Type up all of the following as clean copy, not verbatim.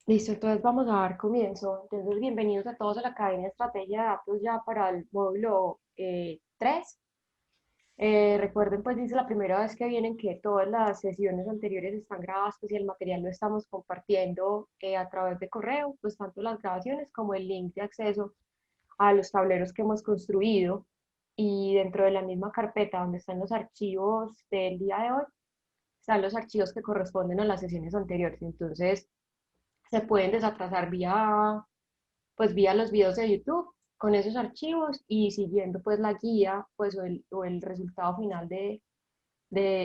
Listo, entonces vamos a dar comienzo. Entonces, bienvenidos a todos a la Academia de Estrategia de Datos ya para el módulo 3. Recuerden, pues dice la primera vez que vienen que todas las sesiones anteriores están grabadas, pues y el material lo estamos compartiendo a través de correo, pues tanto las grabaciones como el link de acceso a los tableros que hemos construido y dentro de la misma carpeta donde están los archivos del día de hoy, están los archivos que corresponden a las sesiones anteriores. Entonces, se pueden desatrasar vía los videos de YouTube con esos archivos y siguiendo pues la guía pues o el resultado final de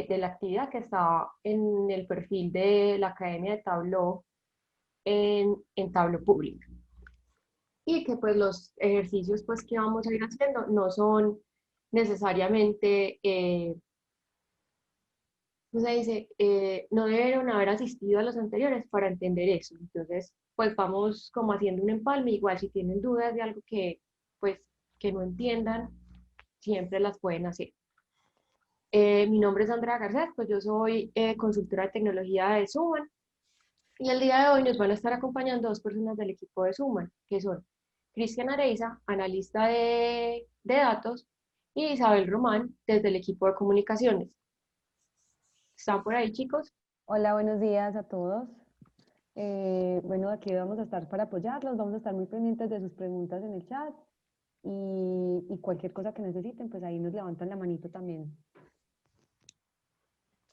la actividad que está en el perfil de la Academia de Tableau en Tableau Público. Y que pues los ejercicios pues que vamos a ir haciendo no son necesariamente no se dice, no debieron haber asistido a los anteriores para entender eso. Entonces, pues vamos como haciendo un empalme. Igual si tienen dudas de algo pues, que no entiendan, siempre las pueden hacer. Mi nombre es Andrea Garcés, pues yo soy consultora de tecnología de Suman y el día de hoy nos van a estar acompañando dos personas del equipo de Suman, que son Cristian Areiza, analista de datos, y Isabel Román, desde el equipo de comunicaciones. ¿Están por ahí, chicos? Hola, buenos días a todos. Bueno, aquí vamos a estar para apoyarlos, vamos a estar muy pendientes de sus preguntas en el chat y cualquier cosa que necesiten, pues ahí nos levantan la manito también.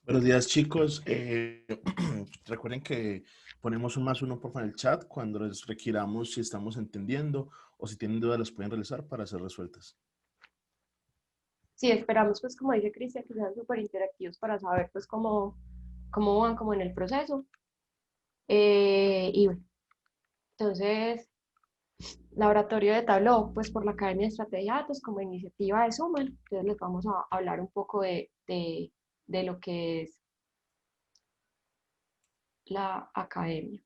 Buenos días, chicos. Recuerden que ponemos un +1 por en el chat cuando les requiramos si estamos entendiendo o si tienen dudas las pueden realizar para ser resueltas. Sí, esperamos, pues, como dice Cristian, que sean súper interactivos para saber, pues, cómo van como en el proceso. Y bueno, entonces, laboratorio de Tableau, pues, por la Academia de Estrategia de Datos como iniciativa de Suman. Entonces, les vamos a hablar un poco de lo que es la academia.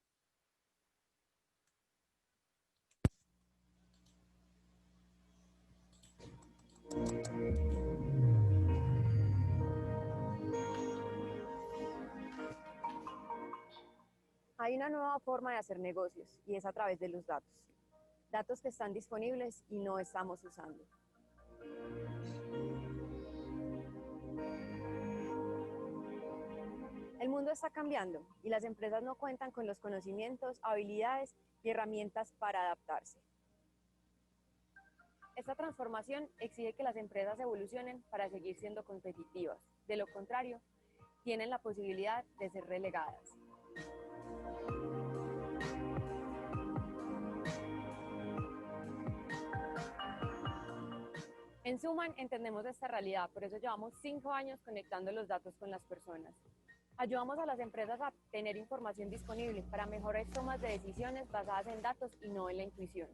Hay una nueva forma de hacer negocios y es a través de los datos. Datos que están disponibles y no estamos usando. El mundo está cambiando y las empresas no cuentan con los conocimientos, habilidades y herramientas para adaptarse. Esta transformación exige que las empresas evolucionen para seguir siendo competitivas. De lo contrario, tienen la posibilidad de ser relegadas. En Suman entendemos esta realidad, por eso llevamos 5 años conectando los datos con las personas. Ayudamos a las empresas a tener información disponible para mejores tomas de decisiones basadas en datos y no en la intuición.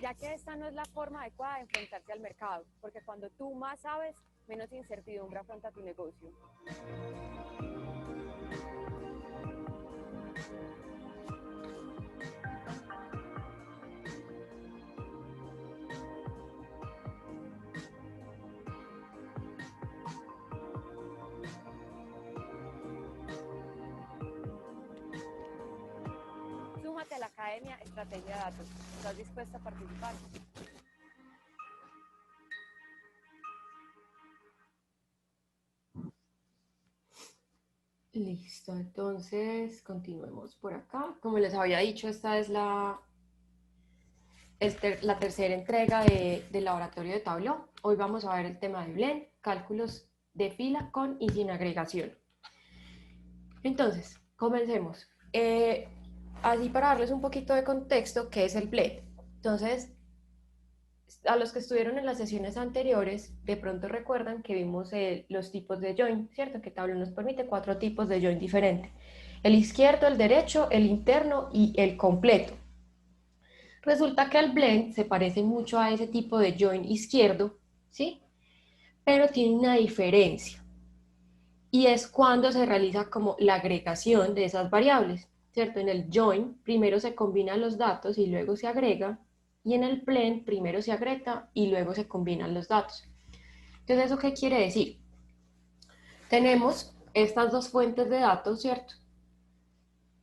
Ya que esta no es la forma adecuada de enfrentarse al mercado, porque cuando tú más sabes, menos incertidumbre afronta tu negocio. Súmate a la Academia Estrategia de Datos. ¿Estás dispuesta a participar? Listo, entonces continuemos por acá. Como les había dicho, esta es la tercera entrega del laboratorio de Tableau. Hoy vamos a ver el tema de Blend, cálculos de fila con y sin agregación. Entonces, comencemos. Así para darles un poquito de contexto, ¿qué es el Blend? Entonces, a los que estuvieron en las sesiones anteriores, de pronto recuerdan que vimos los tipos de join, ¿cierto? Que Tableau nos permite 4 tipos de join diferentes. El izquierdo, el derecho, el interno y el completo. Resulta que el blend se parece mucho a ese tipo de join izquierdo, ¿sí? Pero tiene una diferencia. Y es cuando se realiza como la agregación de esas variables, ¿cierto? En el join primero se combinan los datos y luego se agrega, y en el blend primero se agrega y luego se combinan los datos. Entonces, ¿eso qué quiere decir? Tenemos estas dos fuentes de datos, ¿cierto?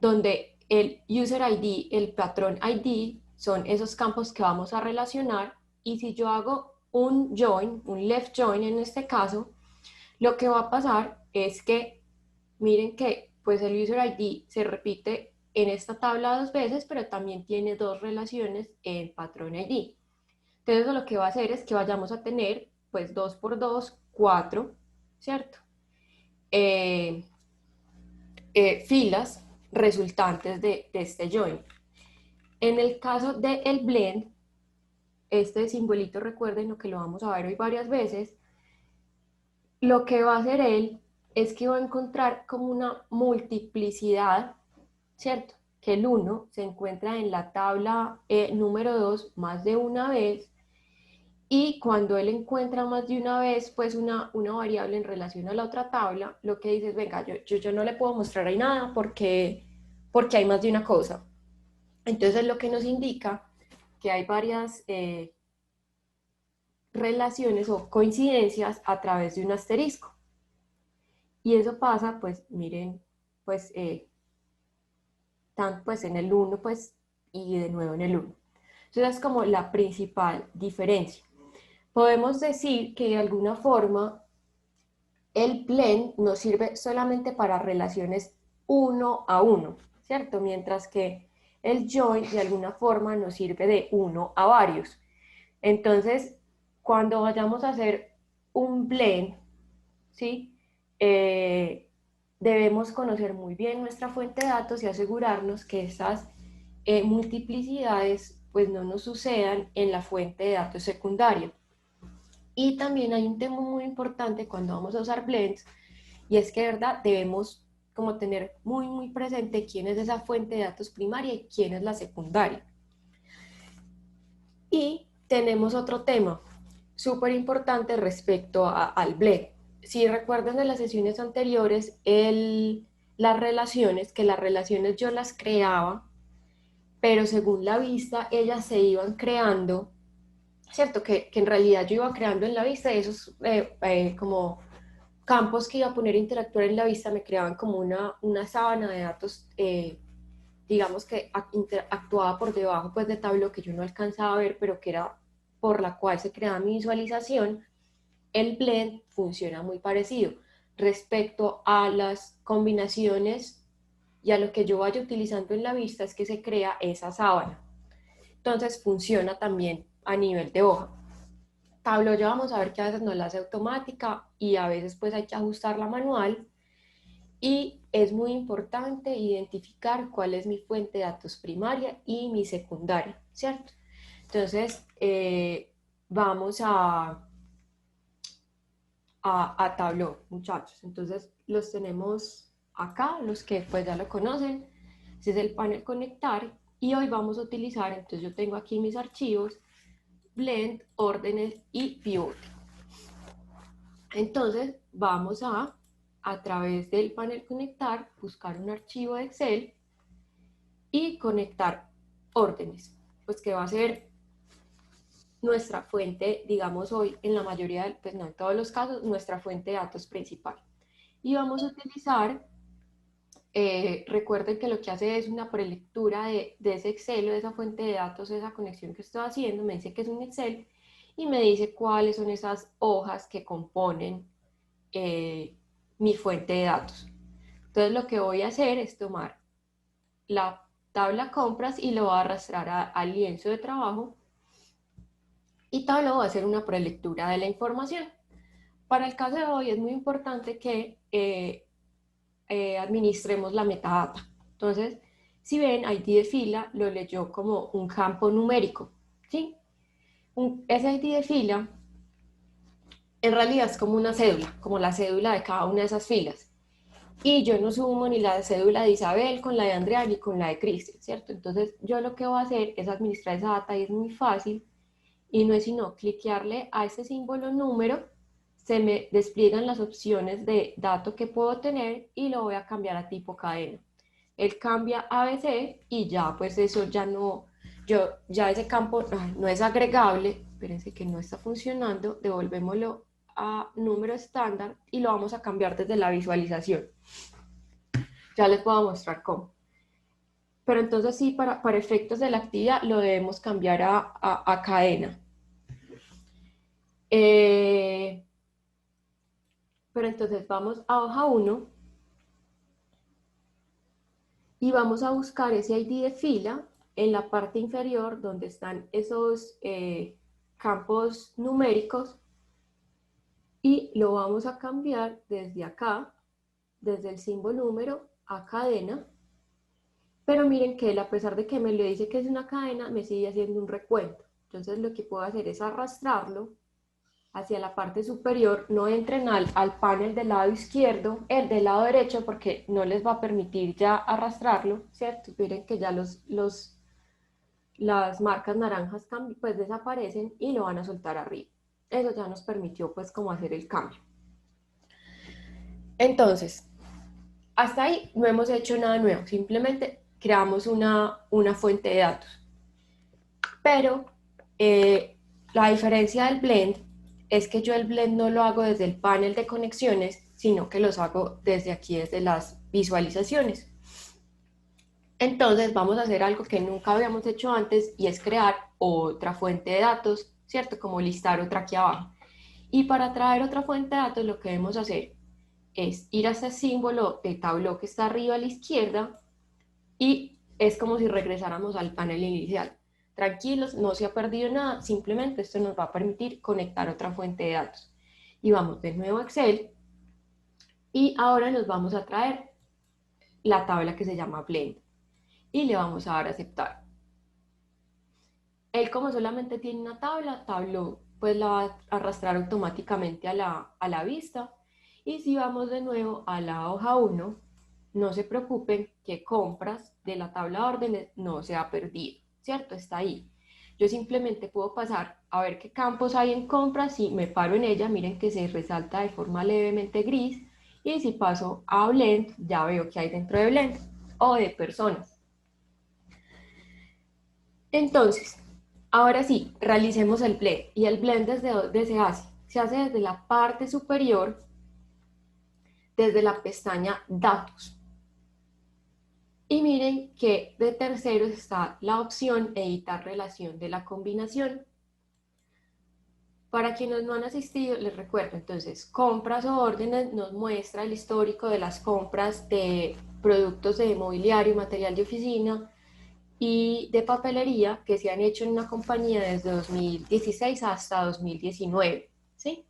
donde el user ID, el patrón ID, son esos campos que vamos a relacionar, y si yo hago un join, un left join en este caso, lo que va a pasar es que, miren que pues el user ID se repite en esta tabla 2 veces, pero también tiene 2 relaciones en patrón ID. Entonces lo que va a hacer es que vayamos a tener pues 2 por 2, 4, ¿cierto? Filas resultantes de este join. En el caso del blend, este simbolito, recuerden lo que lo vamos a ver hoy varias veces, lo que va a hacer él es que va a encontrar como una multiplicidad, ¿cierto? Que el 1 se encuentra en la tabla número 2 más de una vez, y cuando él encuentra más de una vez pues una variable en relación a la otra tabla, lo que dice es, venga, yo no le puedo mostrar ahí nada porque hay más de una cosa. Entonces lo que nos indica que hay varias relaciones o coincidencias a través de un asterisco. Y eso pasa, pues miren, pues, pues en el 1 pues, y de nuevo en el 1. Entonces es como la principal diferencia. Podemos decir que de alguna forma el blend nos sirve solamente para relaciones 1 a 1, ¿cierto? Mientras que el join de alguna forma nos sirve de 1 a varios. Entonces, cuando vayamos a hacer un blend, ¿sí? Debemos conocer muy bien nuestra fuente de datos y asegurarnos que estas multiplicidades pues no nos sucedan en la fuente de datos secundaria. Y también hay un tema muy importante cuando vamos a usar blends, y es que de verdad debemos como tener muy presente quién es esa fuente de datos primaria y quién es la secundaria. Y tenemos otro tema súper importante respecto al blend. Si recuerdan de las sesiones anteriores, las relaciones yo las creaba, pero según la vista ellas se iban creando, ¿cierto? Que en realidad yo iba creando en la vista esos como campos que iba a poner a interactuar en la vista, me creaban como una sábana de datos, digamos que actuaba por debajo pues de Tableau, que yo no alcanzaba a ver, pero que era por la cual se creaba mi visualización. El blend funciona muy parecido respecto a las combinaciones y a lo que yo vaya utilizando en la vista, es que se crea esa sábana. Entonces funciona también a nivel de hoja. Tableau ya vamos a ver que a veces no la hace automática y a veces pues hay que ajustarla manual, y es muy importante identificar cuál es mi fuente de datos primaria y mi secundaria, ¿cierto? Entonces vamos a Tableau, muchachos. Entonces los tenemos acá, los que pues ya lo conocen. Ese es el panel conectar, y hoy vamos a utilizar, entonces yo tengo aquí mis archivos, blend, órdenes y pivot. Entonces vamos a través del panel conectar, buscar un archivo de Excel y conectar órdenes, pues que va a ser nuestra fuente, digamos hoy en la mayoría, pues no en todos los casos, nuestra fuente de datos principal. Y vamos a utilizar, recuerden que lo que hace es una prelectura de ese Excel o de esa fuente de datos, esa conexión que estoy haciendo, me dice que es un Excel y me dice cuáles son esas hojas que componen mi fuente de datos. Entonces lo que voy a hacer es tomar la tabla compras y lo voy a arrastrar al lienzo de trabajo, y Tableau va a hacer una prelectura de la información. Para el caso de hoy es muy importante que administremos la metadata. Entonces, si ven, ID de fila lo leyó como un campo numérico, ¿sí? Ese ID de fila en realidad es como una cédula, como la cédula de cada una de esas filas. Y yo no sumo ni la cédula de Isabel con la de Andrea ni con la de Cristian, ¿cierto? Entonces yo lo que voy a hacer es administrar esa data, y es muy fácil, y no es sino cliquearle a ese símbolo número, se me despliegan las opciones de dato que puedo tener y lo voy a cambiar a tipo cadena. Él cambia ABC y ya, pues eso ya no, ya ese campo no es agregable. Espérense que no está funcionando, devolvémoslo a número estándar y lo vamos a cambiar desde la visualización. Ya les puedo mostrar cómo. pero entonces sí, para efectos de la actividad lo debemos cambiar a cadena. Pero entonces vamos a hoja 1 y vamos a buscar ese ID de fila en la parte inferior donde están esos campos numéricos y lo vamos a cambiar desde acá, desde el símbolo número a cadena. Pero miren que él, a pesar de que me lo dice que es una cadena, me sigue haciendo un recuento. Entonces lo que puedo hacer es arrastrarlo hacia la parte superior. No entren al panel del lado izquierdo, el del lado derecho, porque no les va a permitir ya arrastrarlo, ¿cierto? Miren que ya las marcas naranjas pues desaparecen y lo van a soltar arriba. Eso ya nos permitió pues como hacer el cambio. Entonces, hasta ahí no hemos hecho nada nuevo, simplemente creamos una fuente de datos. Pero la diferencia del blend es que yo el blend no lo hago desde el panel de conexiones, sino que los hago desde aquí, desde las visualizaciones. Entonces vamos a hacer algo que nunca habíamos hecho antes y es crear otra fuente de datos, ¿cierto? Como listar otra aquí abajo. Y para traer otra fuente de datos lo que debemos hacer es ir a ese símbolo de Tableau que está arriba a la izquierda y es como si regresáramos al panel inicial. Tranquilos, no se ha perdido nada, simplemente esto nos va a permitir conectar otra fuente de datos. Y vamos de nuevo a Excel y ahora nos vamos a traer la tabla que se llama Blend y le vamos a dar a aceptar. Él como solamente tiene una tabla, Tableau pues la va a arrastrar automáticamente a la vista. Y si vamos de nuevo a la hoja 1, no se preocupen que compras de la tabla de órdenes no se ha perdido, ¿cierto? Está ahí. Yo simplemente puedo pasar a ver qué campos hay en compras. Si me paro en ella, miren que se resalta de forma levemente gris. Y si paso a Blend, ya veo que hay dentro de Blend o de personas. Entonces, ahora sí, realicemos el blend. ¿Y el blend desde dónde se hace? Se hace desde la parte superior, desde la pestaña Datos. Y miren que de terceros está la opción Editar relación de la combinación. Para quienes no han asistido, les recuerdo, entonces, compras o órdenes nos muestra el histórico de las compras de productos de mobiliario, material de oficina y de papelería que se han hecho en una compañía desde 2016 hasta 2019, ¿sí?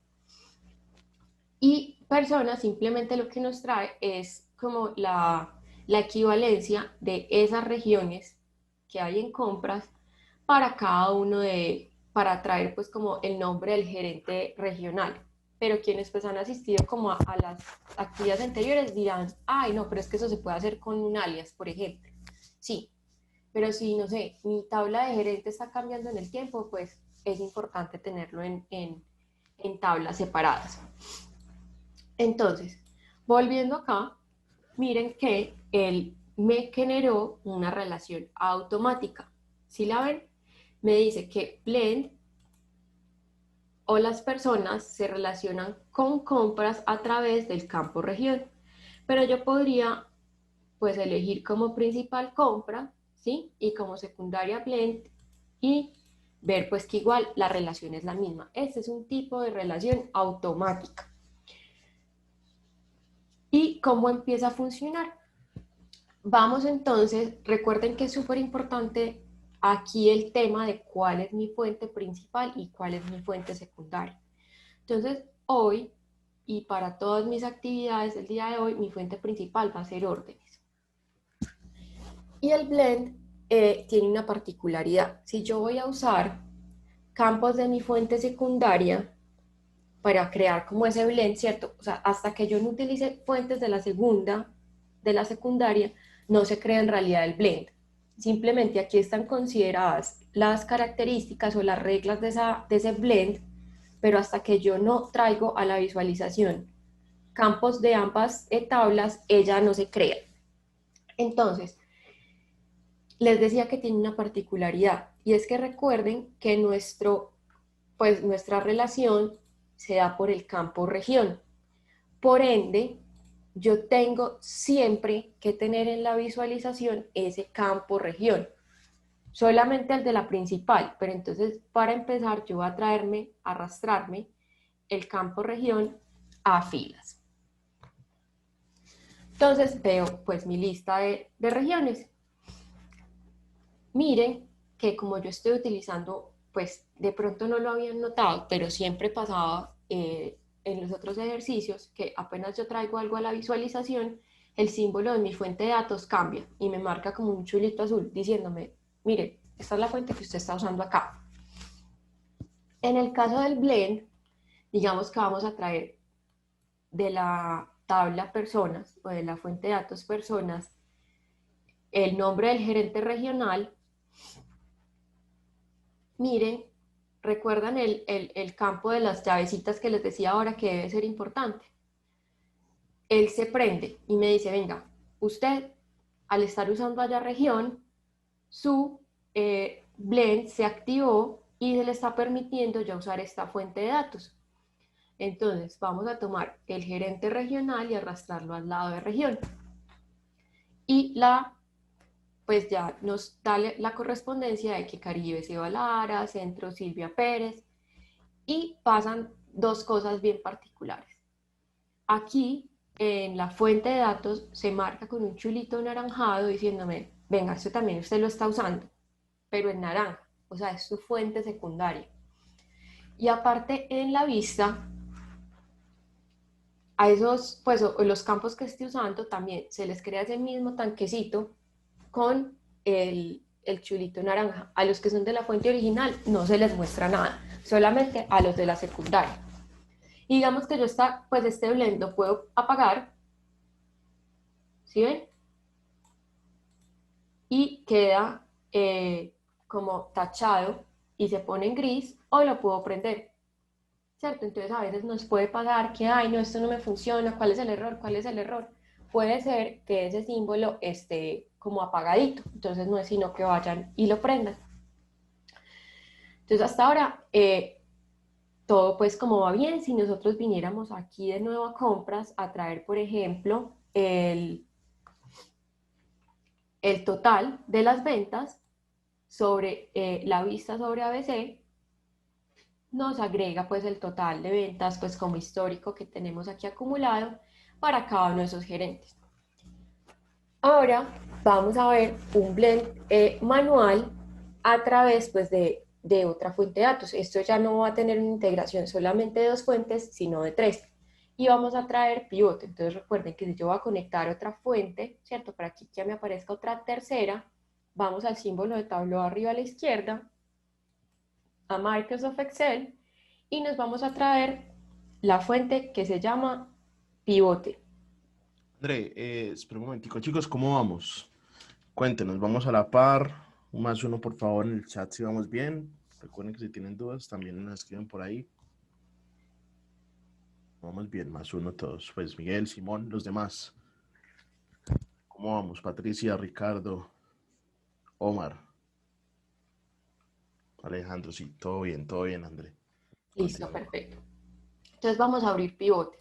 Y personas simplemente lo que nos trae es como la equivalencia de esas regiones que hay en compras para cada uno para traer pues como el nombre del gerente regional. Pero quienes pues han asistido como a las actividades anteriores dirán, ay no, pero es que eso se puede hacer con un alias, por ejemplo. Sí, pero si, no sé, mi tabla de gerente está cambiando en el tiempo, pues es importante tenerlo en tablas separadas. Entonces, volviendo acá, miren que él me generó una relación automática. ¿Sí la ven? Me dice que Blend o las personas se relacionan con compras a través del campo región. Pero yo podría pues elegir como principal compra, ¿sí? Y como secundaria Blend y ver pues que igual la relación es la misma. Este es un tipo de relación automática. ¿Y cómo empieza a funcionar? Vamos entonces, recuerden que es súper importante aquí el tema de cuál es mi fuente principal y cuál es mi fuente secundaria. Entonces, hoy y para todas mis actividades del día de hoy, mi fuente principal va a ser órdenes. Y el blend tiene una particularidad. Si yo voy a usar campos de mi fuente secundaria para crear como ese blend, ¿cierto? O sea, hasta que yo no utilice fuentes de la secundaria, no se crea en realidad el blend. Simplemente aquí están consideradas las características o las reglas de ese blend, pero hasta que yo no traigo a la visualización campos de ambas tablas, ella no se crea. Entonces, les decía que tiene una particularidad, y es que recuerden que nuestra relación se da por el campo región. Por ende, yo tengo siempre que tener en la visualización ese campo región, solamente el de la principal, pero entonces para empezar yo voy a arrastrarme el campo región a filas. Entonces veo pues mi lista de regiones. Miren que como yo estoy utilizando, pues de pronto no lo habían notado, pero siempre pasaba en los otros ejercicios que apenas yo traigo algo a la visualización, el símbolo de mi fuente de datos cambia y me marca como un chulito azul diciéndome, mire, esta es la fuente que usted está usando acá. En el caso del blend, digamos que vamos a traer de la tabla personas o de la fuente de datos personas el nombre del gerente regional. Miren, recuerdan el campo de las llavecitas que les decía ahora que debe ser importante. Él se prende y me dice, venga, usted al estar usando allá región, su blend se activó y se le está permitiendo ya usar esta fuente de datos. Entonces vamos a tomar el gerente regional y arrastrarlo al lado de región. Y pues ya nos da la correspondencia de que Caribe se va Lara, Centro Silvia Pérez, y pasan dos cosas bien particulares. Aquí en la fuente de datos se marca con un chulito anaranjado diciéndome, venga, esto también usted lo está usando, pero en naranja, o sea, es su fuente secundaria. Y aparte en la vista, a esos, pues los campos que esté usando también se les crea ese mismo tanquecito con el chulito naranja. A los que son de la fuente original no se les muestra nada, solamente a los de la secundaria. Y digamos que yo pues este blend lo puedo apagar, ¿sí ven? Y queda como tachado y se pone en gris, o lo puedo prender, ¿cierto? Entonces a veces nos puede pasar que, ay, no, esto no me funciona, ¿cuál es el error? ¿Cuál es el error? Puede ser que ese símbolo esté como apagadito, entonces no es sino que vayan y lo prendan. Entonces hasta ahora todo pues como va bien. Si nosotros viniéramos aquí de nuevo a compras a traer, por ejemplo, el total de las ventas sobre la vista sobre ABC, nos agrega pues el total de ventas pues como histórico que tenemos aquí acumulado para cada uno de esos gerentes. Ahora vamos a ver un blend manual a través pues de otra fuente de datos. Esto ya no va a tener una integración solamente de dos fuentes, sino de tres. Y vamos a traer pivote. Entonces recuerden que si yo voy a conectar otra fuente, ¿cierto? Para que ya me aparezca otra tercera, vamos al símbolo de tablero arriba a la izquierda, a Microsoft Excel, y nos vamos a traer la fuente que se llama pivote. André, espera un momentico, chicos, ¿cómo vamos? Cuéntenos, ¿vamos a la par? Un más uno, por favor, en el chat si vamos bien. Recuerden que si tienen dudas, también nos escriben por ahí. Vamos bien, más uno todos. Pues Miguel, Simón, los demás. ¿Cómo vamos? Patricia, Ricardo, Omar, Alejandro, sí, todo bien, André. Listo, Continúa. perfecto. Entonces vamos a abrir pivote.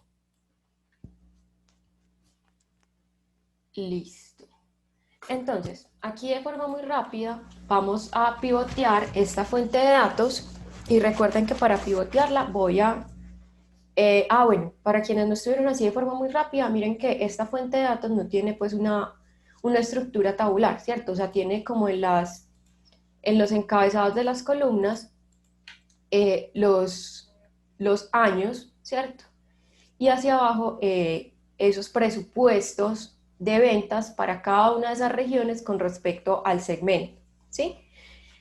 Listo. Entonces, aquí de forma muy rápida vamos a pivotear esta fuente de datos y recuerden que para pivotearla voy a... bueno, para quienes no estuvieron así de forma muy rápida, miren que esta fuente de datos no tiene pues una estructura tabular, ¿cierto? O sea, tiene como en los encabezados de las columnas los años, ¿cierto? Y hacia abajo esos presupuestos de ventas para cada una de esas regiones con respecto al segmento, ¿sí?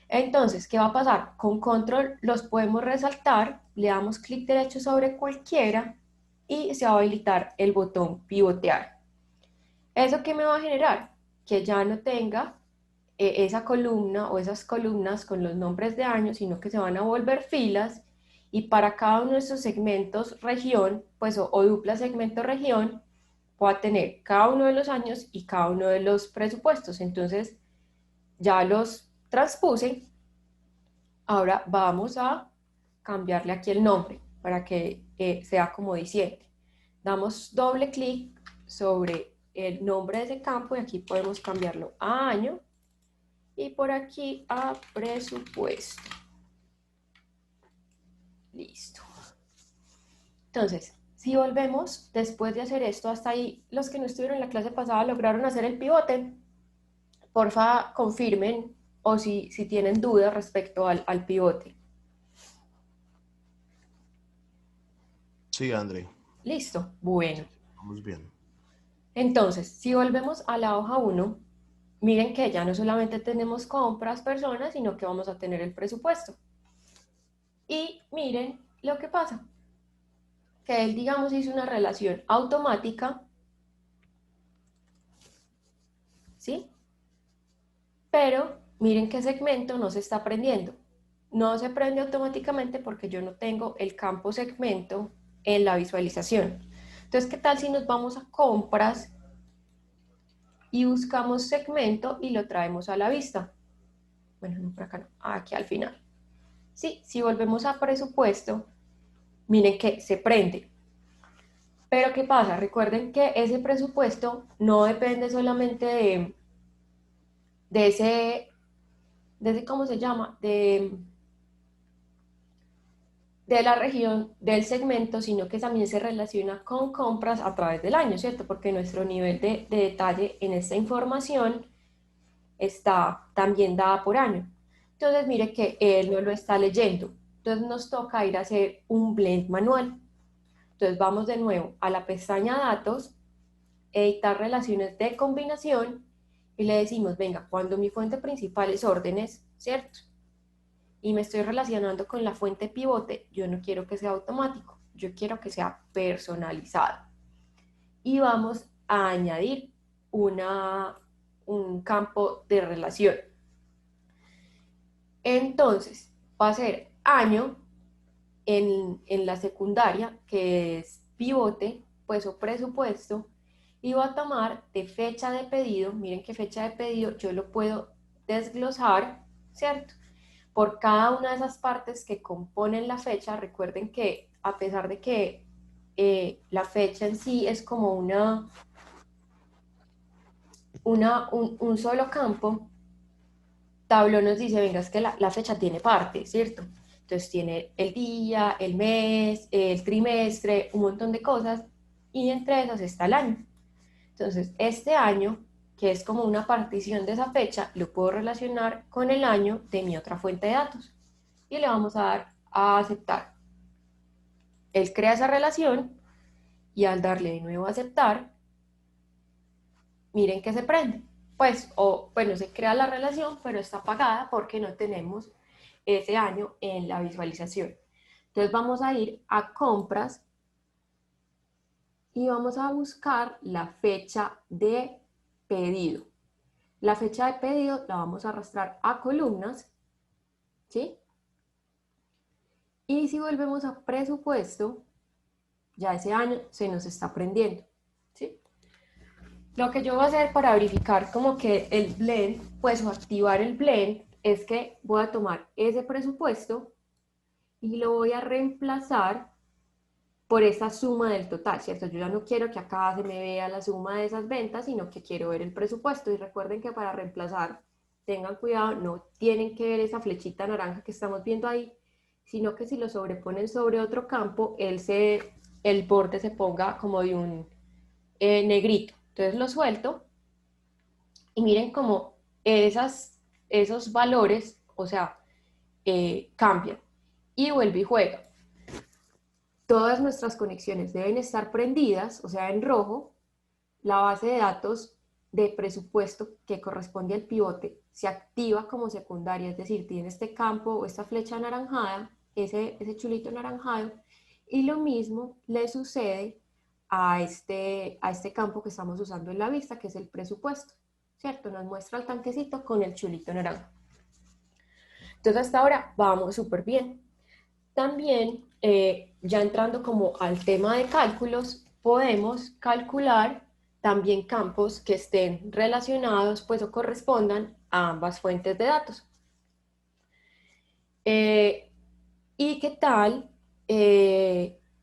Entonces, ¿qué va a pasar? Con control los podemos resaltar, le damos clic derecho sobre cualquiera y se va a habilitar el botón pivotear. ¿Eso qué me va a generar? Que ya no tenga esa columna o esas columnas con los nombres de años, sino que se van a volver filas, y para cada uno de esos segmentos región, pues o dupla segmento región, voy a tener cada uno de los años y cada uno de los presupuestos. Entonces ya los transpuse. Ahora vamos a cambiarle aquí el nombre para que sea como diciente. Damos doble clic sobre el nombre de ese campo y aquí podemos cambiarlo a año y por aquí a presupuesto. Listo. Entonces, si volvemos, después de hacer esto, hasta ahí los que no estuvieron en la clase pasada lograron hacer el pivote. Porfa, confirmen o si tienen dudas respecto al pivote. Sí, André, Listo, bueno. vamos bien. Entonces, si volvemos a la hoja 1, miren que ya no solamente tenemos compras, personas, sino que vamos a tener el presupuesto. Y miren lo que pasa, que él, digamos, hizo una relación automática, ¿sí? Pero miren que segmento no se está prendiendo. No se prende automáticamente porque yo no tengo el campo segmento en la visualización. Entonces, ¿qué tal si nos vamos a compras y buscamos segmento y lo traemos a la vista? Bueno, no por acá, no, aquí al final. Sí, si volvemos a presupuesto, miren que se prende. Pero ¿qué pasa? Recuerden que ese presupuesto no depende solamente de ese, ¿cómo se llama? De la región del segmento, sino que también se relaciona con compras a través del año, ¿cierto? Porque nuestro nivel de detalle en esta información está también dada por año. Entonces, mire que él no lo está leyendo. Entonces, nos toca ir a hacer un blend manual. Entonces, vamos de nuevo a la pestaña Datos, Editar relaciones de combinación y le decimos, venga, cuando mi fuente principal es órdenes, ¿cierto? Y me estoy relacionando con la fuente pivote, yo no quiero que sea automático, yo quiero que sea personalizado. Y vamos a añadir un campo de relación. Entonces, va a ser año en la secundaria, que es pivote, pues o presupuesto, y va a tomar de fecha de pedido, miren que fecha de pedido yo lo puedo desglosar, ¿cierto? Por cada una de esas partes que componen la fecha. Recuerden que a pesar de que la fecha en sí es como un solo campo, Tableau nos dice, venga, es que la fecha tiene partes, ¿cierto? Entonces tiene el día, el mes, el trimestre, un montón de cosas, y entre esas está el año. Entonces, este año, que es como una partición de esa fecha, lo puedo relacionar con el año de mi otra fuente de datos. Y le vamos a dar a aceptar. Él crea esa relación y al darle de nuevo a aceptar, miren que se prende. Pues, bueno, se crea la relación, pero está apagada porque no tenemos ese año en la visualización. Entonces vamos a ir a compras y vamos a buscar la fecha de pedido. La fecha de pedido la vamos a arrastrar a columnas, ¿sí? Y si volvemos a presupuesto, ya ese año se nos está prendiendo, ¿sí? Lo que yo voy a hacer para verificar como que el blend, pues o activar el blend, es que voy a tomar ese presupuesto y lo voy a reemplazar por esa suma del total, ¿cierto? Yo ya no quiero que acá se me vea la suma de esas ventas, sino que quiero ver el presupuesto. Y recuerden que para reemplazar, tengan cuidado, no tienen que ver esa flechita naranja que estamos viendo ahí, sino que si lo sobreponen sobre otro campo, el borde se ponga como de un negrito. Entonces lo suelto y miren cómo esos valores, o sea, cambian y vuelve y juega. Todas nuestras conexiones deben estar prendidas, o sea, en rojo. La base de datos de presupuesto que corresponde al pivote se activa como secundaria, es decir, tiene este campo o esta flecha anaranjada, ese chulito anaranjado, y lo mismo le sucede a este campo que estamos usando en la vista, que es el presupuesto, ¿cierto? Nos muestra el tanquecito con el chulito naranja. Entonces hasta ahora vamos súper bien. También, ya entrando como al tema de cálculos, podemos calcular también campos que estén relacionados pues o correspondan a ambas fuentes de datos. ¿Y qué tal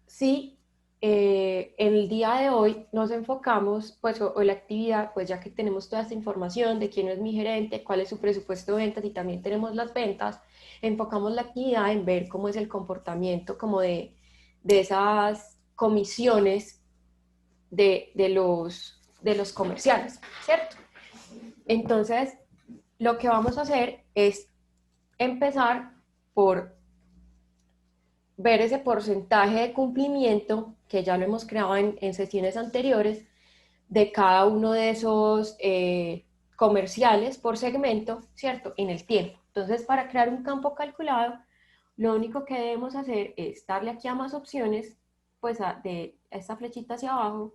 si el día de hoy nos enfocamos, pues, o la actividad, pues ya que tenemos toda esta información de quién es mi gerente, cuál es su presupuesto de ventas y también tenemos las ventas, enfocamos la actividad en ver cómo es el comportamiento como de esas comisiones de los comerciales, ¿cierto? Entonces, lo que vamos a hacer es empezar por ver ese porcentaje de cumplimiento, que ya lo hemos creado en sesiones anteriores, de cada uno de esos comerciales por segmento, ¿cierto? En el tiempo. Entonces, para crear un campo calculado, lo único que debemos hacer es darle aquí a más opciones, pues de esta flechita hacia abajo,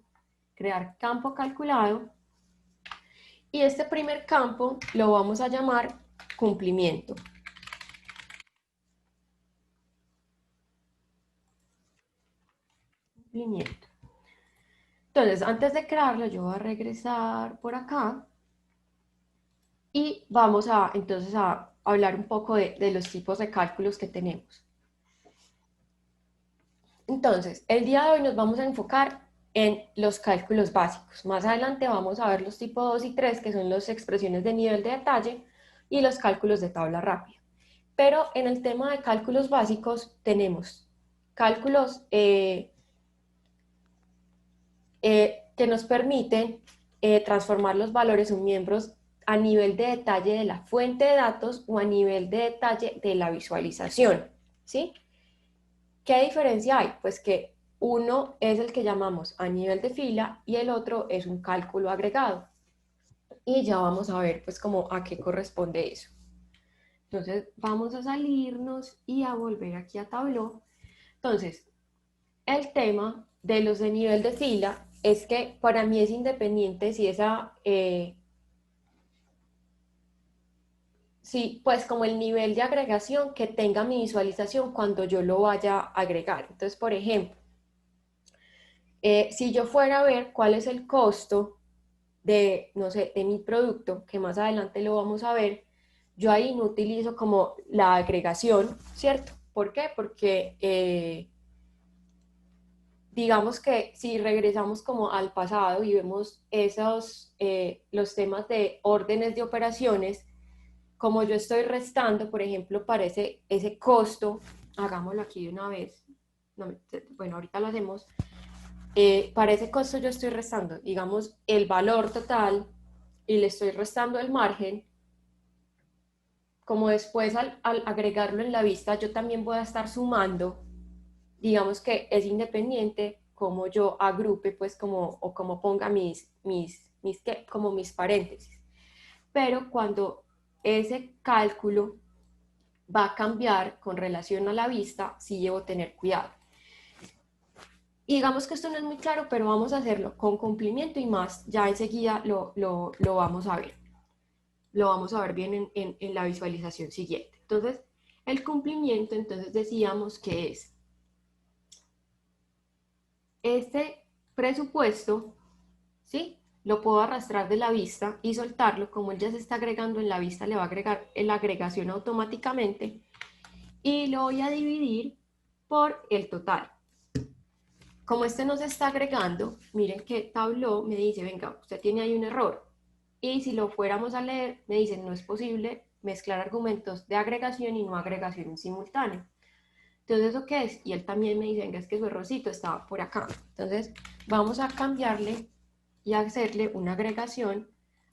crear campo calculado, y este primer campo lo vamos a llamar cumplimiento. Cumplimiento. Entonces, antes de crearlo, yo voy a regresar por acá y vamos a entonces a hablar un poco de los tipos de cálculos que tenemos. Entonces, el día de hoy nos vamos a enfocar en los cálculos básicos. Más adelante vamos a ver los tipos 2 y 3, que son las expresiones de nivel de detalle y los cálculos de tabla rápida. Pero en el tema de cálculos básicos tenemos cálculos que nos permiten transformar los valores en miembros a nivel de detalle de la fuente de datos o a nivel de detalle de la visualización, ¿sí? ¿Qué diferencia hay? Pues que uno es el que llamamos a nivel de fila y el otro es un cálculo agregado. Y ya vamos a ver pues como a qué corresponde eso. Entonces vamos a salirnos y a volver aquí a Tableau. Entonces, el tema de los de nivel de fila es que para mí es independiente si sí, pues como el nivel de agregación que tenga mi visualización cuando yo lo vaya a agregar. Entonces, por ejemplo, si yo fuera a ver cuál es el costo de, no sé, de mi producto, que más adelante lo vamos a ver, yo ahí no utilizo como la agregación, ¿cierto? ¿Por qué? Porque digamos que si regresamos como al pasado y vemos esos, los temas de órdenes de operaciones, como yo estoy restando, por ejemplo, para ese costo, hagámoslo aquí de una vez, no, bueno, ahorita lo hacemos, para ese costo yo estoy restando, digamos, el valor total y le estoy restando el margen, como después al agregarlo en la vista, yo también voy a estar sumando, digamos que es independiente como yo agrupe, pues como, o como ponga como mis paréntesis. Pero cuando ese cálculo va a cambiar con relación a la vista, sí debo tener cuidado. Y digamos que esto no es muy claro, pero vamos a hacerlo con cumplimiento y más, ya enseguida lo vamos a ver. Lo vamos a ver bien en la visualización siguiente. Entonces, el cumplimiento, entonces decíamos que es este presupuesto, ¿sí? Lo puedo arrastrar de la vista y soltarlo, como él ya se está agregando en la vista, le va a agregar la agregación automáticamente y lo voy a dividir por el total. Como este no se está agregando, miren que Tableau me dice, venga, usted tiene ahí un error. Y si lo fuéramos a leer, me dicen, no es posible mezclar argumentos de agregación y no agregación en simultáneo. Entonces, ¿eso qué es? Y él también me dice, venga, es que su errorcito estaba por acá. Entonces, vamos a cambiarle y hacerle una agregación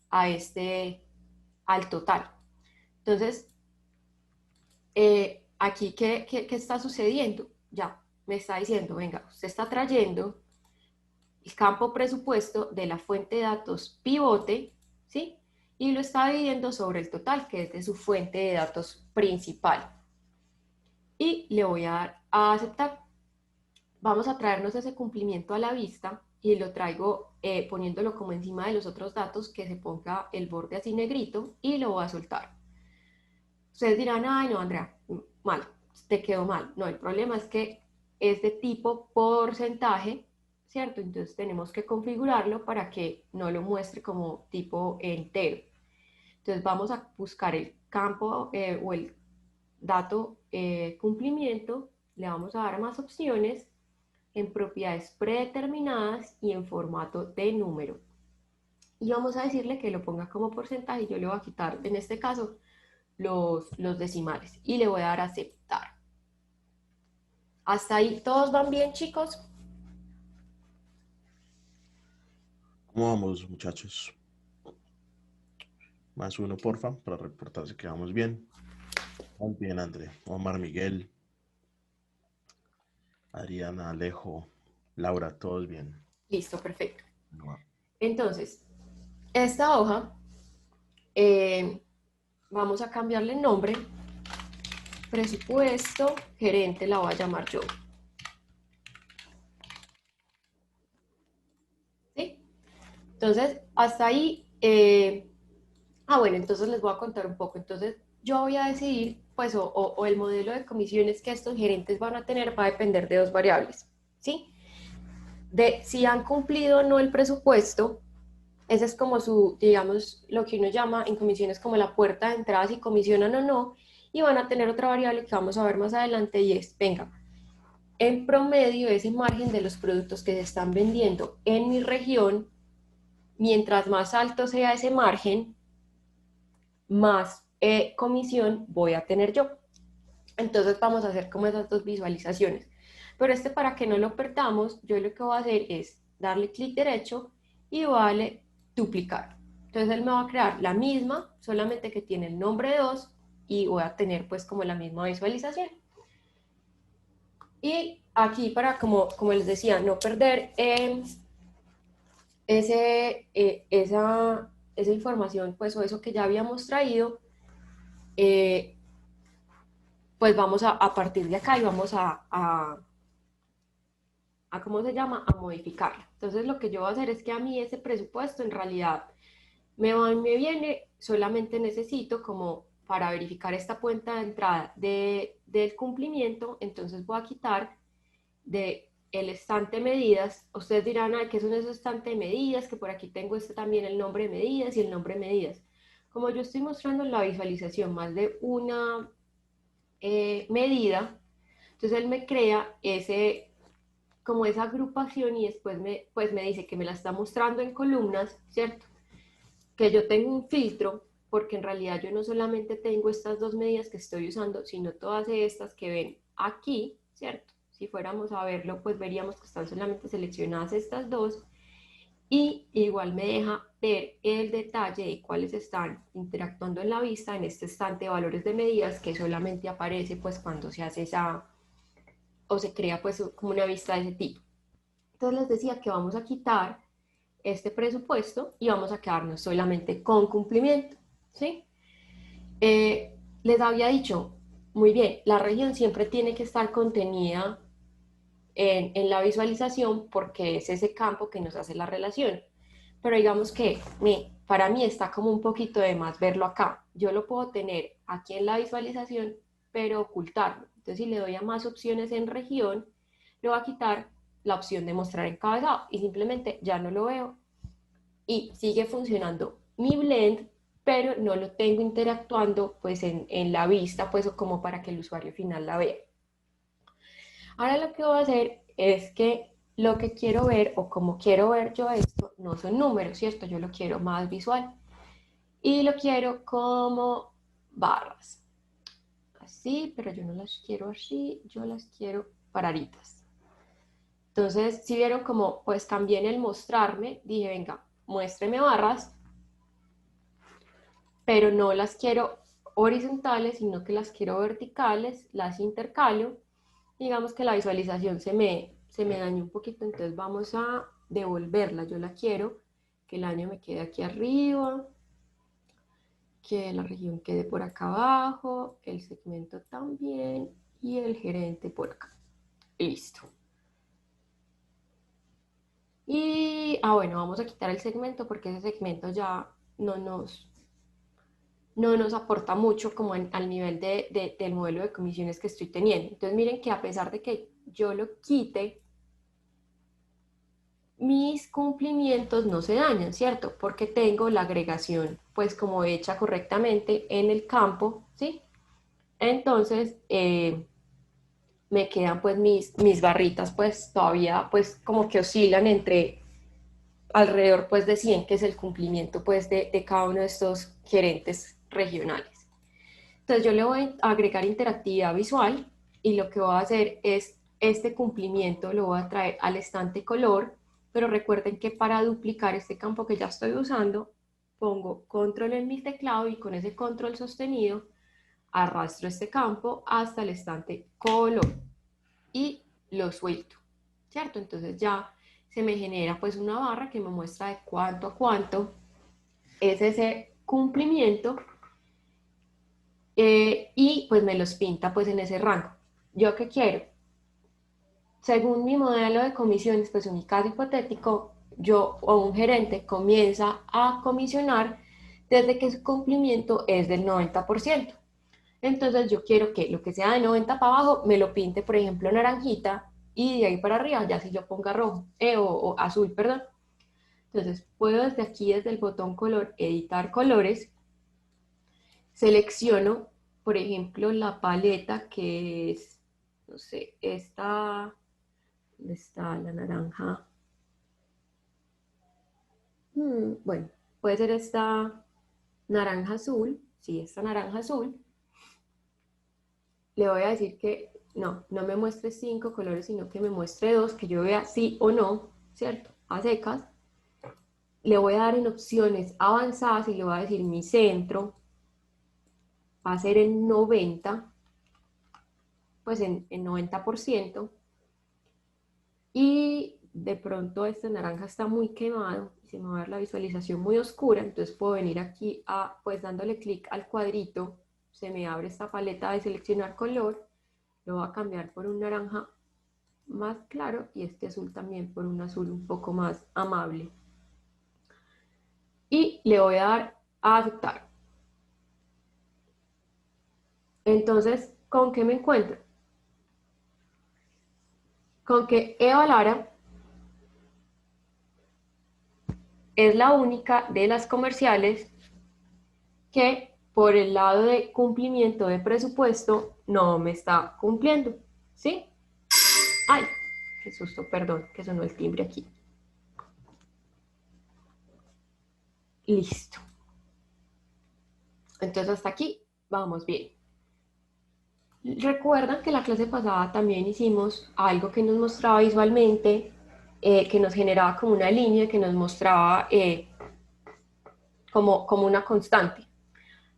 a al total. Entonces, aquí, ¿qué está sucediendo? Ya, me está diciendo, venga, usted está trayendo el campo presupuesto de la fuente de datos pivote, ¿sí? Y lo está dividiendo sobre el total, que es de su fuente de datos principal. Y le voy a dar a aceptar. Vamos a traernos ese cumplimiento a la vista y lo traigo poniéndolo como encima de los otros datos, que se ponga el borde así negrito y lo voy a soltar. Ustedes dirán, ay no, Andrea, mal, te quedó mal. No, el problema es que es de tipo porcentaje, ¿cierto? Entonces tenemos que configurarlo para que no lo muestre como tipo entero. Entonces vamos a buscar el campo o el dato cumplimiento, le vamos a dar más opciones, en propiedades predeterminadas y en formato de número. Y vamos a decirle que lo ponga como porcentaje. Yo le voy a quitar, en este caso, los decimales y le voy a dar a aceptar. ¿Hasta ahí todos van bien, chicos? ¿Cómo vamos, muchachos? Más uno, porfa, para reportarse que vamos bien. Muy bien, André. Omar, Miguel, Adriana, Alejo, Laura, todos bien. Listo, perfecto. No. Entonces, esta hoja, vamos a cambiarle el nombre. Presupuesto gerente la voy a llamar yo. ¿Sí? Entonces, hasta ahí, bueno, entonces les voy a contar un poco. Entonces, yo voy a decidir, pues, o el modelo de comisiones que estos gerentes van a tener va a depender de dos variables, ¿sí? De si han cumplido o no el presupuesto. Ese es como su, digamos, lo que uno llama en comisiones como la puerta de entrada, si comisionan o no, y van a tener otra variable que vamos a ver más adelante y es, venga, en promedio ese margen de los productos que se están vendiendo en mi región, mientras más alto sea ese margen, más comisión voy a tener yo. Entonces vamos a hacer como esas dos visualizaciones. Pero para que no lo perdamos, yo lo que voy a hacer es darle clic derecho y voy a darle duplicar. Entonces él me va a crear la misma, solamente que tiene el nombre 2 y voy a tener pues como la misma visualización. Y aquí para, como les decía, no perder esa información pues o eso que ya habíamos traído, pues vamos a partir de acá y vamos a ¿cómo se llama? A modificarla. Entonces lo que yo voy a hacer es que a mí ese presupuesto en realidad me va y me viene, solamente necesito como para verificar esta cuenta de entrada del cumplimiento, entonces voy a quitar de el estante medidas. Ustedes dirán, ay, ¿qué son esos estantes de medidas? Que por aquí tengo también el nombre de medidas y el nombre de medidas. Como yo estoy mostrando en la visualización más de una medida, entonces él me crea como esa agrupación y después pues me dice que me la está mostrando en columnas, ¿cierto? Que yo tengo un filtro, porque en realidad yo no solamente tengo estas dos medidas que estoy usando, sino todas estas que ven aquí, ¿cierto? Si fuéramos a verlo, pues veríamos que están solamente seleccionadas estas dos, y igual me deja ver el detalle de cuáles están interactuando en la vista en este estante de valores de medidas que solamente aparece pues cuando se hace o se crea pues como una vista de ese tipo. Entonces les decía que vamos a quitar este presupuesto y vamos a quedarnos solamente con cumplimiento, ¿sí? Les había dicho, muy bien, la región siempre tiene que estar contenida en la visualización porque es ese campo que nos hace la relación. Pero digamos que para mí está como un poquito de más verlo acá. Yo lo puedo tener aquí en la visualización, pero ocultarlo. Entonces, si le doy a más opciones en región, le voy a quitar la opción de mostrar encabezado y simplemente ya no lo veo. Y sigue funcionando mi blend, pero no lo tengo interactuando pues en la vista, pues como para que el usuario final la vea. Ahora lo que voy a hacer es que lo que quiero ver o como quiero ver yo esto no son números, ¿cierto? Yo lo quiero más visual y lo quiero como barras. Así, pero yo no las quiero así, yo las quiero paraditas. Entonces, si vieron como pues cambié en el mostrarme, dije, venga, muéstreme barras, pero no las quiero horizontales, sino que las quiero verticales, las intercalo. Digamos que la visualización se me dañó un poquito, entonces vamos a devolverla. Yo la quiero que el año me quede aquí arriba, que la región quede por acá abajo, el segmento también y el gerente por acá. Listo. Y, bueno, vamos a quitar el segmento porque ese segmento ya no nos aporta mucho como al nivel del modelo de comisiones que estoy teniendo. Entonces miren que a pesar de que yo lo quite, mis cumplimientos no se dañan, ¿cierto? Porque tengo la agregación pues como hecha correctamente en el campo, ¿sí? Entonces, me quedan pues mis barritas pues todavía pues como que oscilan entre alrededor pues de 100, que es el cumplimiento pues de cada uno de estos gerentes regionales. Entonces yo le voy a agregar interactividad visual y lo que voy a hacer es este cumplimiento lo voy a traer al estante color, pero recuerden que para duplicar este campo que ya estoy usando, pongo control en mi teclado y con ese control sostenido arrastro este campo hasta el estante color y lo suelto, ¿cierto? Entonces ya se me genera pues una barra que me muestra de cuánto a cuánto es ese cumplimiento y pues me los pinta pues en ese rango. ¿Yo qué quiero? Según mi modelo de comisiones, pues en mi caso hipotético, yo o un gerente comienza a comisionar desde que su cumplimiento es del 90%. Entonces yo quiero que lo que sea de 90 para abajo me lo pinte, por ejemplo, naranjita y de ahí para arriba, ya si yo ponga rojo o azul, perdón. Entonces puedo desde aquí, desde el botón color, editar colores, selecciono, por ejemplo, la paleta que es, no sé, esta, ¿dónde está la naranja? Bueno, puede ser esta naranja azul, sí, esta naranja azul. Le voy a decir que no me muestre 5 colores, sino que me muestre 2, que yo vea sí o no, ¿cierto? A secas. Le voy a dar en opciones avanzadas y le voy a decir mi centro va a ser en 90, pues en 90%. Y de pronto este naranja está muy quemado y se me va a ver la visualización muy oscura, entonces puedo venir aquí pues dándole clic al cuadrito, se me abre esta paleta de seleccionar color, lo voy a cambiar por un naranja más claro y este azul también por un azul un poco más amable. Y le voy a dar a aceptar. Entonces, ¿con qué me encuentro? Con que Eva Lara es la única de las comerciales que por el lado de cumplimiento de presupuesto no me está cumpliendo, ¿sí? ¡Ay! Qué susto, perdón, que sonó el timbre aquí. Listo. Entonces hasta aquí vamos bien. Recuerdan que la clase pasada también hicimos algo que nos mostraba visualmente, que nos generaba como una línea, que nos mostraba como una constante.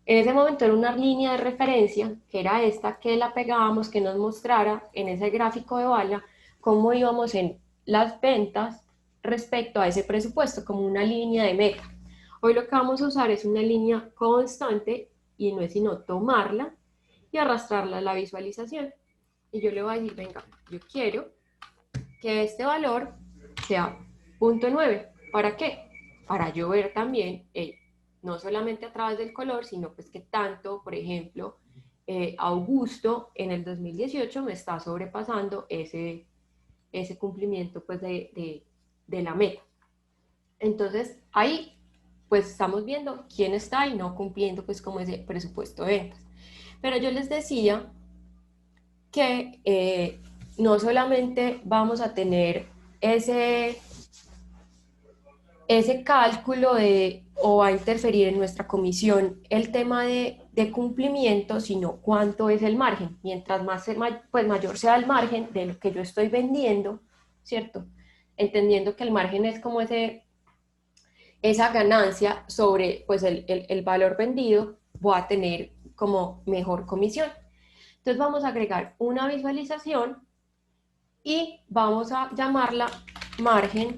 En ese momento era una línea de referencia, que era esta, que la pegábamos, que nos mostrara en ese gráfico de bala cómo íbamos en las ventas respecto a ese presupuesto, como una línea de meta. Hoy lo que vamos a usar es una línea constante y no es sino tomarla y arrastrarla a la visualización. Y yo le voy a decir, venga, yo quiero que este valor sea 0.9. ¿Para qué? Para yo ver también, no solamente a través del color, sino pues que tanto, por ejemplo, Augusto en el 2018 me está sobrepasando ese cumplimiento pues de la meta. Entonces ahí pues estamos viendo quién está y no cumpliendo pues como ese presupuesto de ventas. Pero yo les decía que no solamente vamos a tener ese cálculo o va a interferir en nuestra comisión el tema de cumplimiento, sino cuánto es el margen. Mientras pues mayor sea el margen de lo que yo estoy vendiendo, ¿cierto? Entendiendo que el margen es como esa ganancia sobre pues el valor vendido, voy a tener como mejor comisión. Entonces vamos a agregar una visualización y vamos a llamarla margen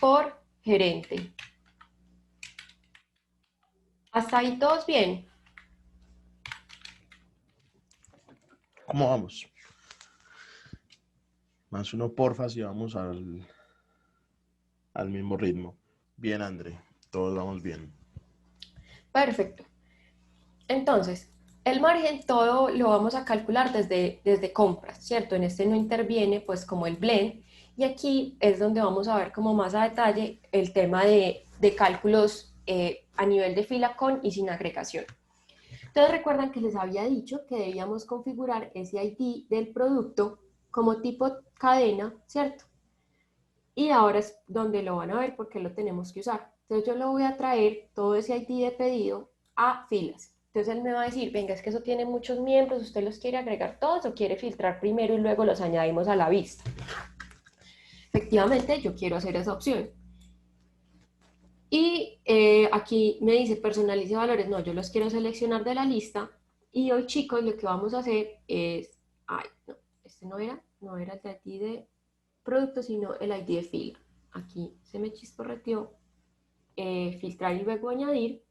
por gerente. ¿Hasta ahí todos bien? ¿Cómo vamos? Más uno, porfa, si vamos al mismo ritmo. Bien, André, todos vamos bien. Perfecto. Entonces, el margen todo lo vamos a calcular desde compras, ¿cierto? En este no interviene pues como el blend y aquí es donde vamos a ver como más a detalle el tema de cálculos a nivel de fila con y sin agregación. Entonces recuerdan que les había dicho que debíamos configurar ese ID del producto como tipo cadena, ¿cierto? Y ahora es donde lo van a ver porque lo tenemos que usar. Entonces yo lo voy a traer todo ese ID de pedido a filas. Entonces él me va a decir, venga, es que eso tiene muchos miembros, ¿usted los quiere agregar todos o quiere filtrar primero y luego los añadimos a la vista? Efectivamente, yo quiero hacer esa opción. Y aquí me dice personalice valores. No, yo los quiero seleccionar de la lista. Y hoy, chicos, lo que vamos a hacer es... Ay, no, este no era el de ID de producto, sino el ID de fila. Aquí se me chisporreteó. Filtrar y luego añadir.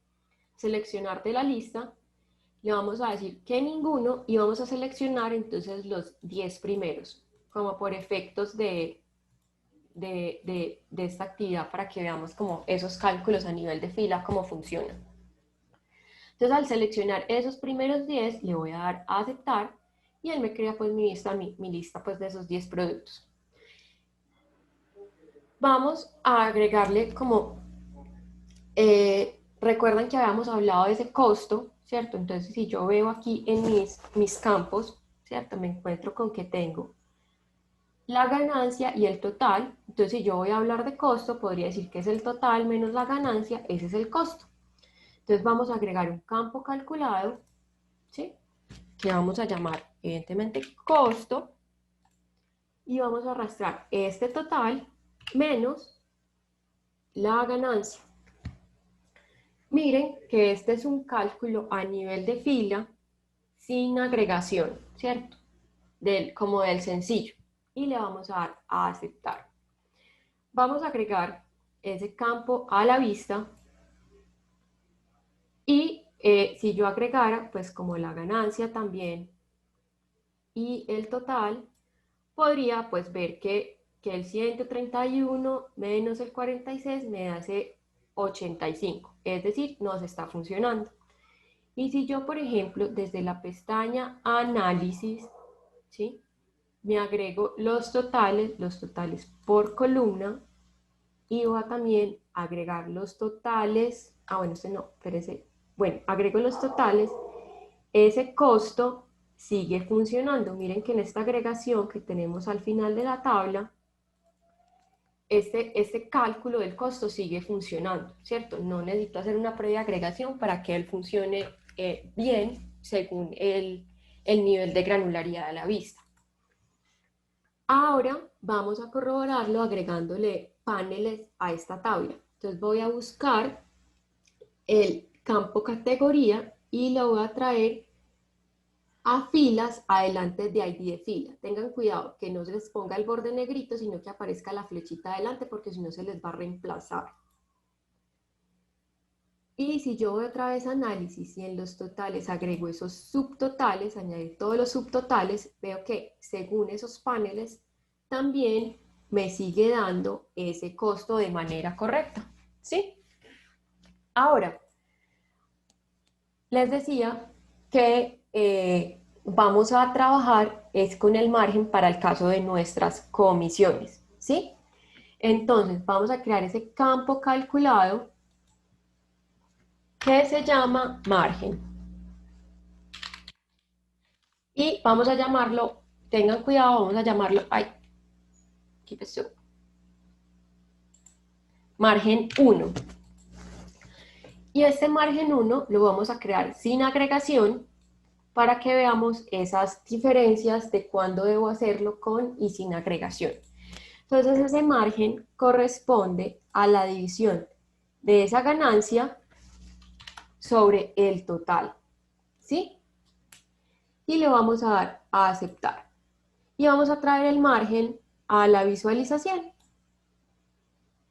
Seleccionar de la lista. Le vamos a decir que ninguno y vamos a seleccionar entonces los 10 primeros, como por efectos de esta actividad para que veamos como esos cálculos a nivel de fila, cómo funcionan. Entonces al seleccionar esos primeros 10 le voy a dar a aceptar y él me crea pues mi lista pues de esos 10 productos. Vamos a agregarle como, recuerdan que habíamos hablado de ese costo, ¿cierto? Entonces si yo veo aquí en mis campos, ¿cierto? Me encuentro con que tengo la ganancia y el total. Entonces, si yo voy a hablar de costo, podría decir que es el total menos la ganancia, ese es el costo. Entonces, vamos a agregar un campo calculado, ¿sí? Que vamos a llamar, evidentemente, costo, y vamos a arrastrar este total menos la ganancia. Miren que este es un cálculo a nivel de fila sin agregación, ¿cierto? Como del sencillo. Y le vamos a dar a aceptar. Vamos a agregar ese campo a la vista y si yo agregara pues como la ganancia también y el total, podría pues ver que el 131 menos el 46 me hace 85, es decir, nos está funcionando. Y si yo, por ejemplo, desde la pestaña análisis, ¿sí? Me agrego los totales por columna, y voy a también agregar los totales, bueno, este no, espérese, bueno, agrego los totales, ese costo sigue funcionando. Miren que en esta agregación que tenemos al final de la tabla, este cálculo del costo sigue funcionando, ¿cierto? No necesito hacer una previa agregación para que él funcione bien según el nivel de granularidad de la vista. Ahora vamos a corroborarlo agregándole paneles a esta tabla. Entonces voy a buscar el campo categoría y lo voy a traer a filas adelante de ID de fila. Tengan cuidado que no se les ponga el borde negrito, sino que aparezca la flechita adelante porque si no se les va a reemplazar. Y si yo voy otra vez a análisis y en los totales agrego esos subtotales, añadir todos los subtotales, veo que según esos paneles también me sigue dando ese costo de manera correcta, ¿sí? Ahora, les decía que vamos a trabajar es con el margen para el caso de nuestras comisiones, ¿sí? Entonces, vamos a crear ese campo calculado que se llama margen. Y vamos a llamarlo, tengan cuidado, vamos a llamarlo, margen 1. Y este margen 1 lo vamos a crear sin agregación para que veamos esas diferencias de cuándo debo hacerlo con y sin agregación. Entonces ese margen corresponde a la división de esa ganancia sobre el total, ¿sí? Y le vamos a dar a aceptar. Y vamos a traer el margen a la visualización.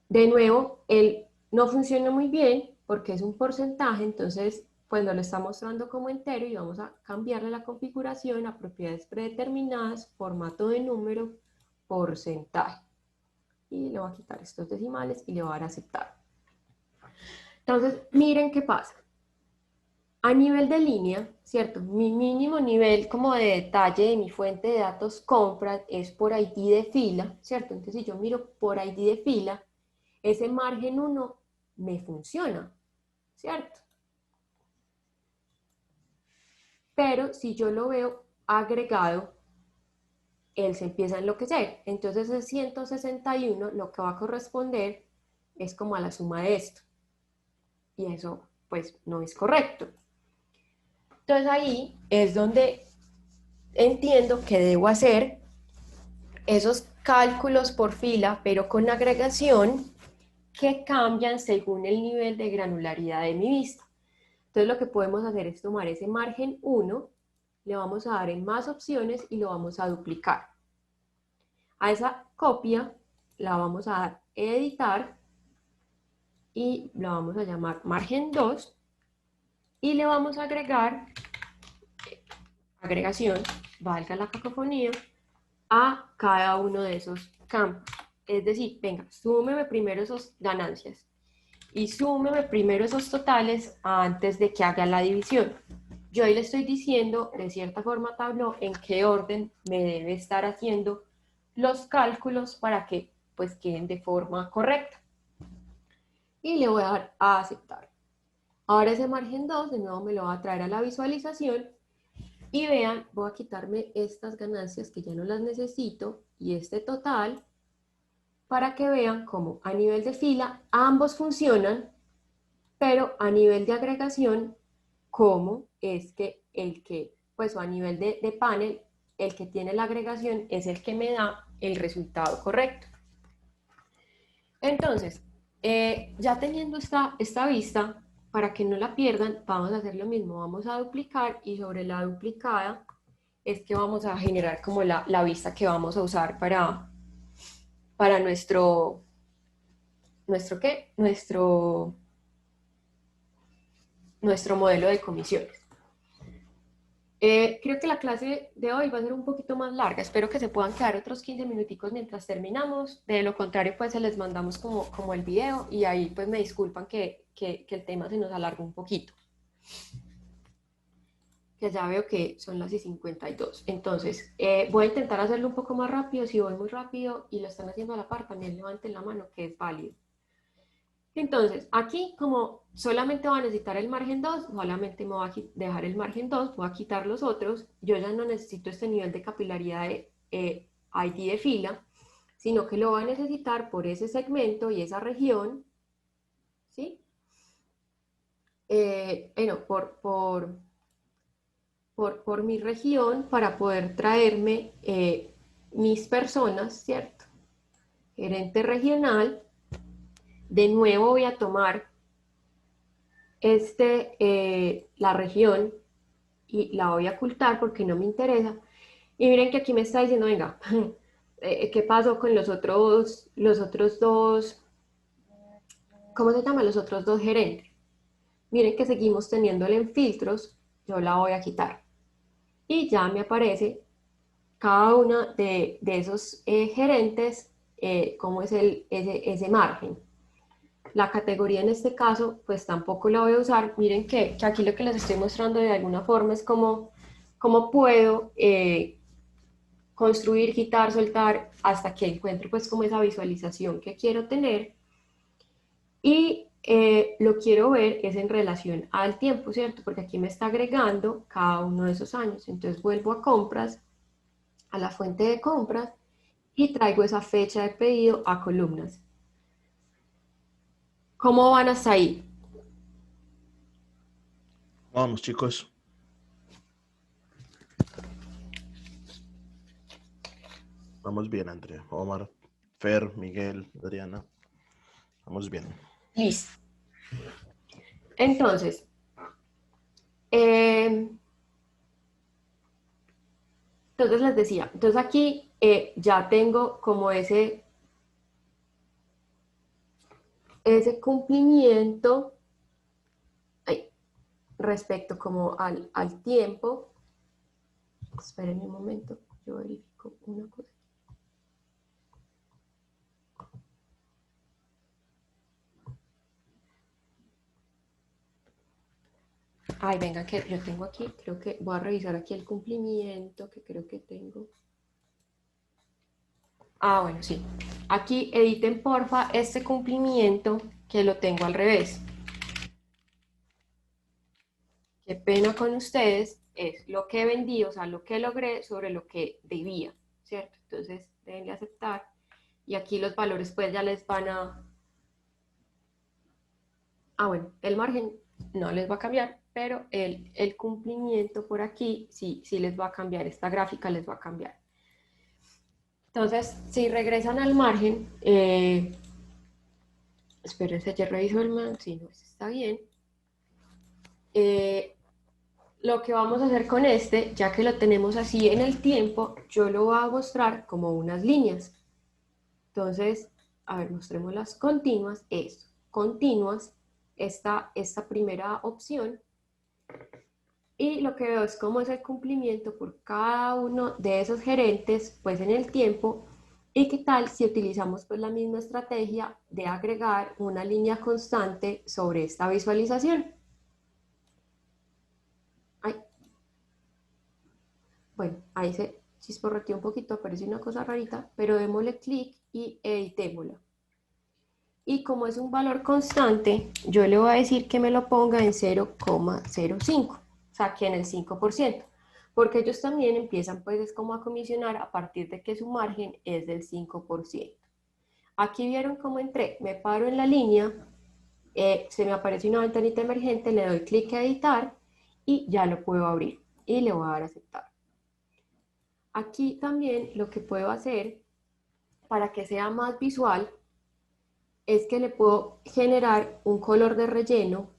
De nuevo, él no funciona muy bien porque es un porcentaje, entonces pues nos lo está mostrando como entero y vamos a cambiarle la configuración a propiedades predeterminadas, formato de número, porcentaje. Y le voy a quitar estos decimales y le voy a dar a aceptar. Entonces, miren qué pasa. A nivel de línea, ¿cierto? Mi mínimo nivel como de detalle de mi fuente de datos compras es por ID de fila, ¿cierto? Entonces, si yo miro por ID de fila, ese margen 1 me funciona, ¿cierto? pero si yo lo veo agregado, él se empieza a enloquecer. Entonces el 161 lo que va a corresponder es como a la suma de esto. Y eso pues no es correcto. Entonces ahí es donde entiendo que debo hacer esos cálculos por fila, pero con agregación que cambian según el nivel de granularidad de mi vista. Entonces lo que podemos hacer es tomar ese margen 1, le vamos a dar en más opciones y lo vamos a duplicar. A esa copia la vamos a dar editar y la vamos a llamar margen 2 y le vamos a agregar agregación, valga la cacofonía, a cada uno de esos campos. Es decir, venga, súmeme primero esas ganancias y súmeme primero esos totales antes de que haga la división. Yo ahí le estoy diciendo, de cierta forma, Tableau, en qué orden me debe estar haciendo los cálculos para que pues queden de forma correcta. Y le voy a dar a aceptar. Ahora ese margen 2 de nuevo me lo va a traer a la visualización y vean, voy a quitarme estas ganancias que ya no las necesito y este total para que vean cómo a nivel de fila ambos funcionan, pero a nivel de agregación, cómo es que pues o a nivel de panel, el que tiene la agregación es el que me da el resultado correcto. Entonces, ya teniendo esta vista, para que no la pierdan, vamos a hacer lo mismo, vamos a duplicar y sobre la duplicada es que vamos a generar como la vista que vamos a usar para nuestro ¿qué? Nuestro modelo de comisiones. Creo que la clase de hoy va a ser un poquito más larga, espero que se puedan quedar otros 15 minuticos mientras terminamos, de lo contrario pues se les mandamos como el video y ahí pues me disculpan que el tema se nos alargó un poquito. Que ya veo que son las 52. Entonces, voy a intentar hacerlo un poco más rápido. Si voy muy rápido y lo están haciendo a la par, también levanten la mano, que es válido. Entonces, aquí como solamente voy a necesitar el margen 2, solamente me voy a dejar el margen 2, voy a quitar los otros. Yo ya no necesito este nivel de capilaridad de ID de fila, sino que lo voy a necesitar por ese segmento y esa región, ¿sí? Bueno, por mi región para poder traerme mis personas, ¿cierto? Gerente regional. De nuevo voy a tomar la región y la voy a ocultar porque no me interesa. Y miren que aquí me está diciendo, venga, ¿qué pasó con los otros dos, ¿cómo se llama? Los otros dos gerentes. Miren que seguimos teniéndole en filtros, yo la voy a quitar. Y ya me aparece cada uno de esos gerentes, cómo es ese margen. La categoría en este caso, pues tampoco la voy a usar. Miren que aquí lo que les estoy mostrando de alguna forma es cómo puedo construir, quitar, soltar, hasta que encuentro pues como esa visualización que quiero tener. Y lo quiero ver es en relación al tiempo, ¿cierto? Porque aquí me está agregando cada uno de esos años. Entonces vuelvo a compras, a la fuente de compras y traigo esa fecha de pedido a columnas. ¿Cómo van hasta ahí? Vamos, chicos. Vamos bien, Andrea, Omar, Fer, Miguel, Adriana. Vamos bien. Listo. Entonces, les decía, entonces aquí ya tengo como ese cumplimiento respecto como al tiempo. Esperen un momento, yo verifico una cosa. Ay, venga, que yo tengo aquí, creo que voy a revisar aquí el cumplimiento que creo que tengo. Ah, bueno, sí. Aquí editen porfa este cumplimiento que lo tengo al revés. Qué pena con ustedes. es lo que vendí, o sea, lo que logré sobre lo que debía, ¿cierto? Entonces, denle a aceptar. Y aquí los valores pues ya les van a... bueno, el margen no les va a cambiar, pero el cumplimiento por aquí sí les va a cambiar, esta gráfica les va a cambiar. Entonces, si regresan al margen, espérense, ya reviso el margen, sí, no, está bien. Lo que vamos a hacer con este, ya que lo tenemos así en el tiempo, yo lo voy a mostrar como unas líneas. Entonces, a ver, mostremos las continuas, esto, continuas, esta primera opción, y lo que veo es cómo es el cumplimiento por cada uno de esos gerentes, pues en el tiempo, y qué tal si utilizamos pues la misma estrategia de agregar una línea constante sobre esta visualización. Ay. Bueno, ahí se chisporroteó un poquito, aparece una cosa rarita, pero démosle clic y editémosla. Y como es un valor constante, yo le voy a decir que me lo ponga en 0,05, o sea, que en el 5%, porque ellos también empiezan pues como a comisionar a partir de que su margen es del 5%. Aquí vieron cómo entré, me paro en la línea, se me aparece una ventanita emergente, le doy clic a editar y ya lo puedo abrir y le voy a dar a aceptar. Aquí también lo que puedo hacer para que sea más visual es que le puedo generar un color de relleno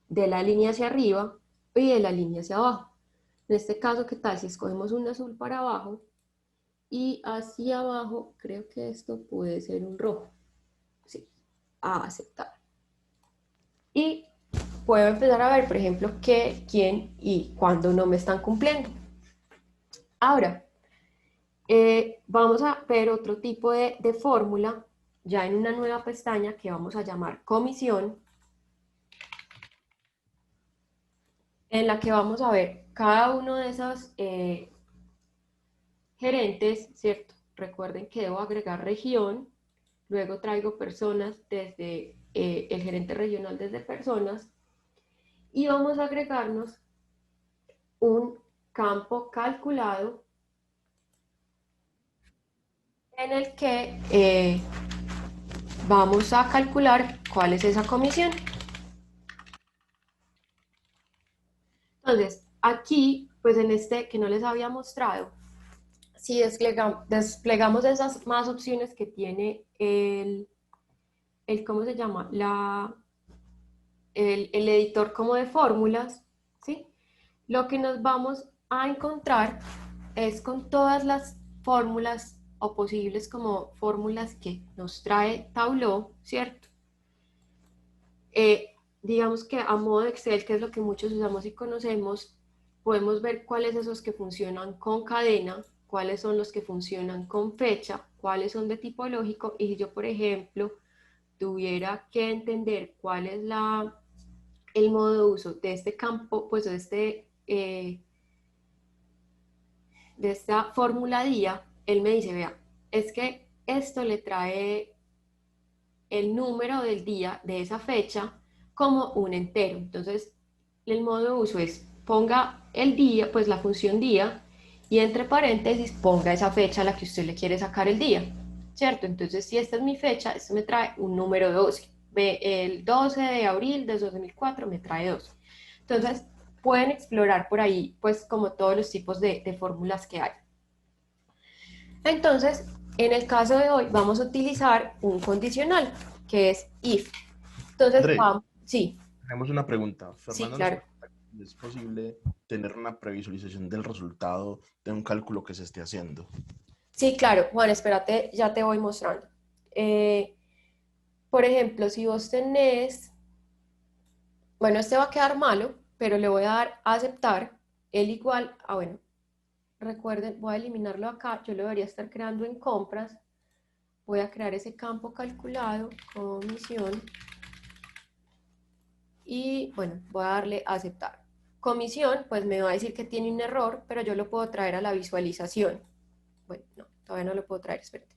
de la línea hacia arriba y de la línea hacia abajo. En este caso, ¿qué tal si escogemos un azul para abajo y hacia abajo? Creo que esto puede ser un rojo. Sí, a aceptar. Y puedo empezar a ver, por ejemplo, qué, quién y cuándo no me están cumpliendo. Ahora, vamos a ver otro tipo de fórmula ya en una nueva pestaña que vamos a llamar comisión, en la que vamos a ver cada uno de esos gerentes, ¿cierto? Recuerden que debo agregar región, luego traigo personas desde el gerente regional desde personas y vamos a agregarnos un campo calculado en el que vamos a calcular cuál es esa comisión. Entonces, aquí, pues en este que no les había mostrado, si desplegamos esas más opciones que tiene ¿cómo se llama? El editor como de fórmulas, ¿sí? Lo que nos vamos a encontrar es con todas las fórmulas o posibles como fórmulas que nos trae Tableau, ¿cierto? Digamos que a modo de Excel, que es lo que muchos usamos y conocemos, podemos ver cuáles son esos que funcionan con cadena, cuáles son los que funcionan con fecha, cuáles son de tipo lógico, y si yo, por ejemplo, tuviera que entender cuál es el modo de uso de este campo, pues de esta fórmula día, él me dice, vea, es que esto le trae el número del día de esa fecha como un entero. Entonces, el modo de uso es ponga el día, pues la función día, y entre paréntesis ponga esa fecha a la que usted le quiere sacar el día, ¿cierto? Entonces, si esta es mi fecha, esto me trae un número 12. El 12 de abril de 2004 me trae 12. Entonces, pueden explorar por ahí, pues, como todos los tipos de fórmulas que hay. Entonces, en el caso de hoy, vamos a utilizar un condicional, que es if. Entonces, André, vamos, sí, tenemos una pregunta. sí, Fernando nos claro. pregunta si es posible tener una previsualización del resultado de un cálculo que se esté haciendo. Sí, claro, Juan, espérate, ya te voy mostrando. Por ejemplo, si vos tenés, bueno, este va a quedar malo, pero le voy a dar a aceptar, el igual, bueno, recuerden, voy a eliminarlo acá, yo lo debería estar creando en compras, voy a crear ese campo calculado, comisión, y bueno, voy a darle a aceptar. Comisión, pues me va a decir que tiene un error, pero yo lo puedo traer a la visualización. Bueno, no, todavía no lo puedo traer, espérate.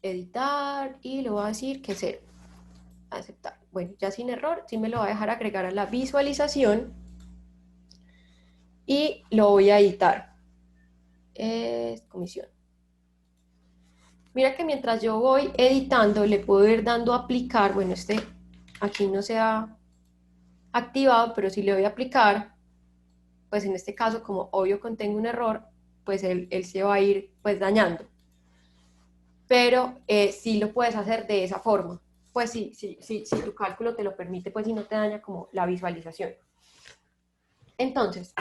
Editar y le voy a decir que 0. Aceptar. Bueno, ya sin error, sí me lo va a dejar agregar a la visualización. y lo voy a editar. Es comisión. Mira que mientras yo voy editando, le puedo ir dando a aplicar. Bueno, este aquí no se ha activado, pero si le voy a aplicar, pues en este caso, como obvio contengo un error, pues él se va a ir pues dañando. Pero sí lo puedes hacer de esa forma. Pues sí, si tu cálculo te lo permite, pues si no te daña como la visualización. Entonces,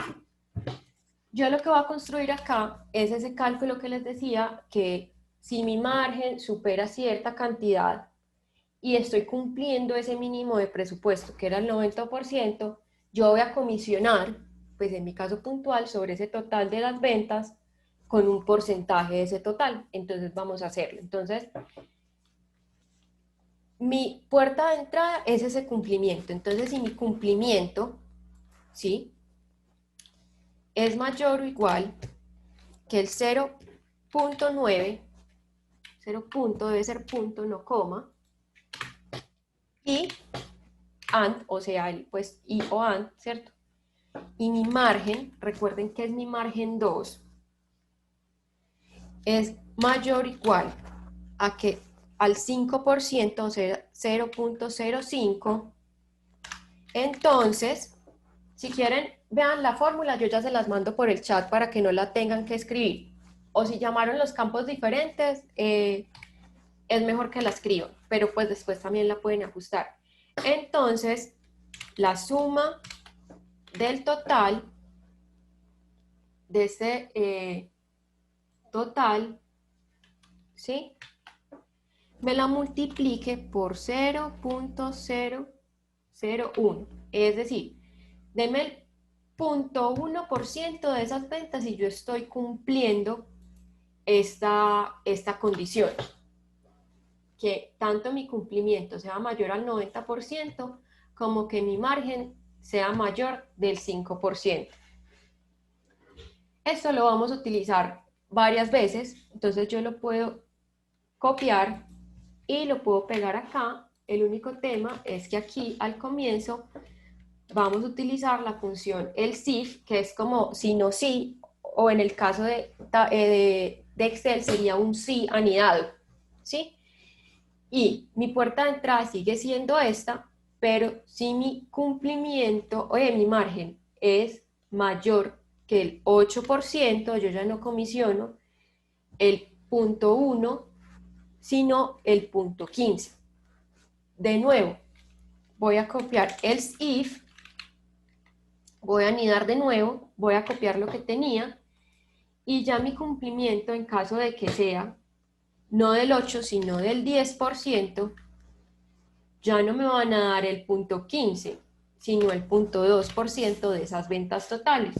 yo lo que voy a construir acá es ese cálculo que les decía, que si mi margen supera cierta cantidad y estoy cumpliendo ese mínimo de presupuesto, que era el 90%, yo voy a comisionar, pues en mi caso puntual, sobre ese total de las ventas con un porcentaje de ese total. Entonces vamos a hacerlo. Entonces, mi puerta de entrada es ese cumplimiento. Entonces, si mi cumplimiento, ¿sí?, es mayor o igual que el 0.9, 0 punto debe ser punto, no coma, y and, o sea, pues y o and, ¿cierto? Y mi margen, recuerden que es mi margen 2, es mayor o igual a que al 5%, o sea, 0.05, entonces, si quieren, vean la fórmula, yo ya se las mando por el chat para que no la tengan que escribir. O si llamaron los campos diferentes, es mejor que la escriban, pero pues después también la pueden ajustar. Entonces, la suma del total de ese total, ¿sí?, me la multiplique por 0.001. Es decir, deme el 0.1% de esas ventas y yo estoy cumpliendo esta condición. Que tanto mi cumplimiento sea mayor al 90% como que mi margen sea mayor del 5%. Esto lo vamos a utilizar varias veces, entonces yo lo puedo copiar y lo puedo pegar acá. El único tema es que aquí al comienzo vamos a utilizar la función elsif, que es como si no sí, o en el caso de Excel sería un sí anidado, ¿sí? Y mi puerta de entrada sigue siendo esta, pero si mi cumplimiento, oye, mi margen es mayor que el 8%, yo ya no comisiono el 0.1, sino el 0.15. De nuevo, voy a copiar else if, voy a anidar de nuevo, voy a copiar lo que tenía, y ya mi cumplimiento, en caso de que sea no del 8, sino del 10%, ya no me van a dar el 0.15, sino el 0.2% de esas ventas totales.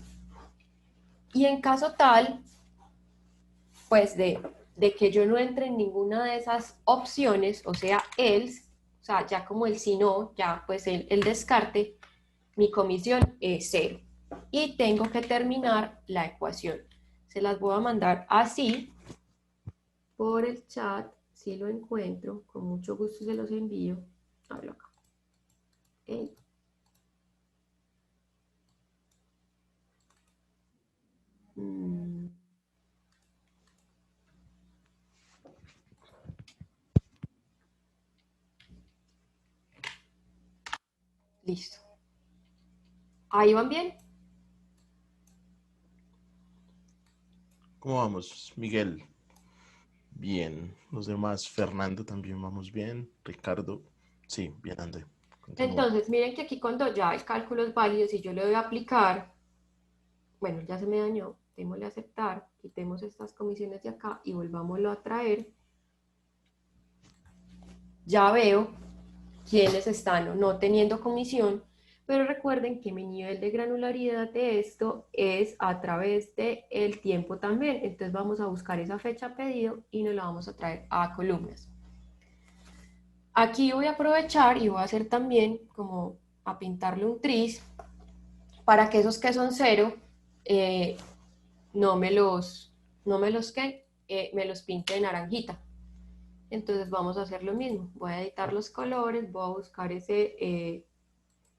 Y en caso tal, pues de que yo no entre en ninguna de esas opciones, o sea, else, o sea, ya como el si no, ya pues el descarte, mi comisión es 0. Y tengo que terminar la ecuación. Se las voy a mandar así por el chat, si lo encuentro, con mucho gusto se los envío. Hablo acá. Okay. Listo. ¿Ahí van bien? ¿Cómo vamos, Miguel? Bien. Los demás, Fernando, también vamos bien. Ricardo, sí, bien, André. Continúa. Entonces, miren que aquí cuando ya el cálculo es válido, si yo le doy a aplicar, bueno, ya se me dañó, démosle a aceptar, quitemos estas comisiones de acá y volvámoslo a traer. Ya veo quiénes están o no teniendo comisión, pero recuerden que mi nivel de granularidad de esto es a través del tiempo también. Entonces vamos a buscar esa fecha pedido y nos la vamos a traer a columnas. Aquí voy a aprovechar y voy a hacer también como a pintarle un tris para que esos que son 0 me los pinte de naranjita. Entonces vamos a hacer lo mismo. Voy a editar los colores, voy a buscar ese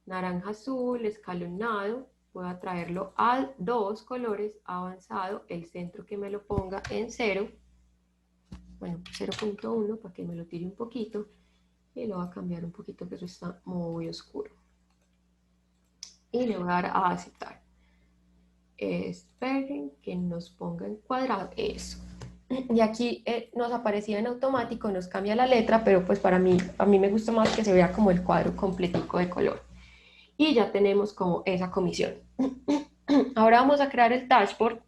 naranja azul escalonado voy a traerlo a 2 colores avanzado, el centro que me lo ponga en 0, bueno, 0.1 para que me lo tire un poquito, y lo voy a cambiar un poquito que eso está muy oscuro. Y le voy a dar a aceptar. Esperen que nos ponga en cuadrado, eso. Y aquí nos aparecía en automático, nos cambia la letra, pero pues para mí, a mí me gusta más que se vea como el cuadro completico de color. Y ya tenemos como esa comisión. Ahora vamos a crear el dashboard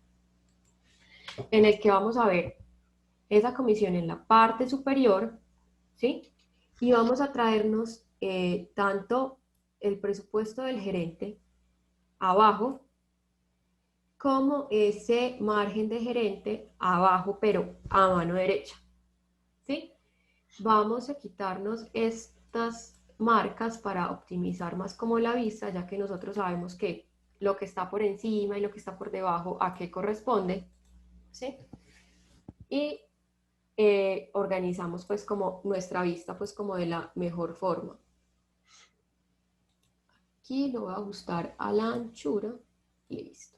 en el que vamos a ver esa comisión en la parte superior, ¿sí? Y vamos a traernos tanto el presupuesto del gerente abajo, como ese margen de gerente abajo, pero a mano derecha, ¿sí? Vamos a quitarnos estas marcas para optimizar más como la vista, ya que nosotros sabemos que lo que está por encima y lo que está por debajo a qué corresponde, ¿sí? Y organizamos pues como nuestra vista pues como de la mejor forma. Aquí lo voy a ajustar a la anchura y listo.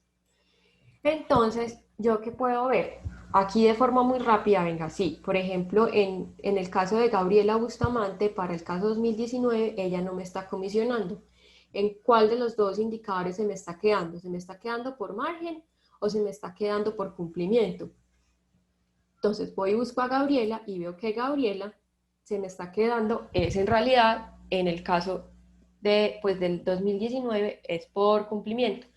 Entonces, ¿yo qué puedo ver? Aquí de forma muy rápida, venga, sí. Por ejemplo, en el caso de Gabriela Bustamante, para el caso 2019, ella no me está comisionando. ¿En cuál de los dos indicadores se me está quedando? ¿Se me está quedando por margen o se me está quedando por cumplimiento? Entonces voy y busco a Gabriela y veo que Gabriela se me está quedando, es en realidad, en el caso de, pues, del 2019, es por cumplimiento.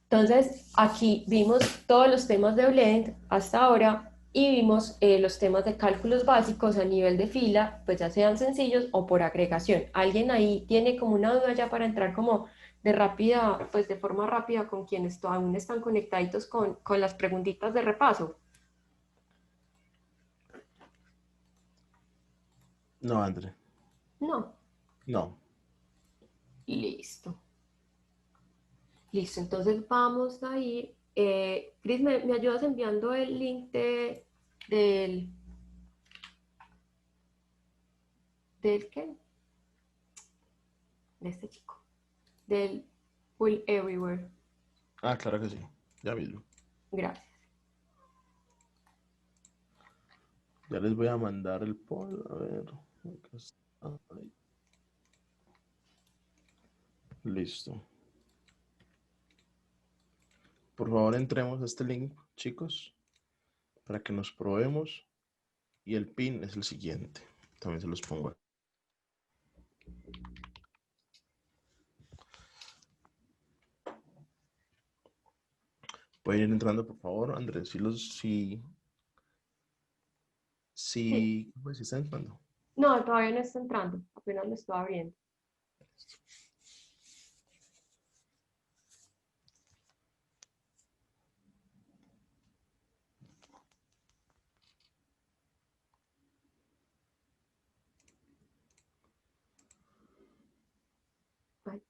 Entonces, aquí vimos todos los temas de Blend hasta ahora y vimos los temas de cálculos básicos a nivel de fila, pues ya sean sencillos o por agregación. ¿Alguien ahí tiene como una duda ya para entrar como de rápida, pues de forma rápida con quienes aún están conectaditos con las preguntitas de repaso? No, André. No. No. Listo. Listo, entonces vamos a ir. Cris, ¿me ayudas enviando el link del, del qué? De este chico, del Will Everywhere. Ah, claro que sí. Ya mismo. Gracias. Ya les voy a mandar el poll. A ver. Acá está. Ahí. Listo. Por favor, entremos a este link, chicos, para que nos probemos. Y el pin es el siguiente. También se los pongo. Pueden ir entrando, por favor, Andrés. Sí. Pues, si están entrando. No, todavía no está entrando, apenas lo estoy abriendo. Ay,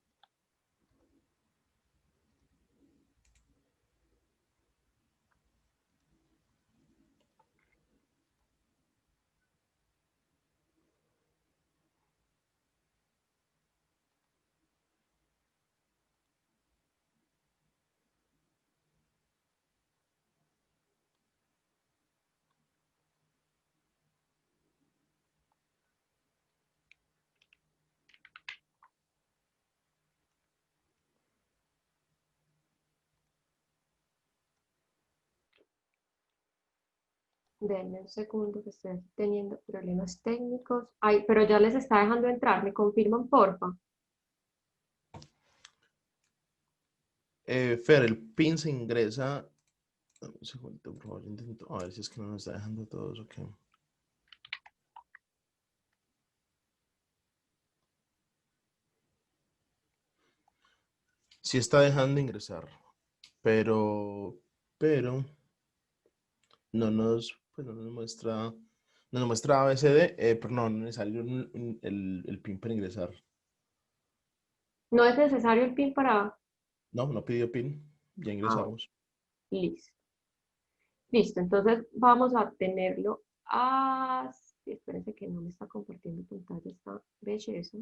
denme un segundo que estoy teniendo problemas técnicos. Ay, pero ya les está dejando entrar, ¿me confirman, porfa? Fer, el pin se ingresa. Dame un segundo, por favor. Intento a ver si es que no nos está dejando todos. Ok. Sí está dejando ingresar, pero pues no nos muestra, nos muestra ABCD, pero no es necesario el pin para ingresar. No es necesario el PIN para... No, no pidió pin, ya Ah, bueno, ingresamos. listo. Listo, entonces vamos a tenerlo así. Espérense que no me está compartiendo pantalla, está eso.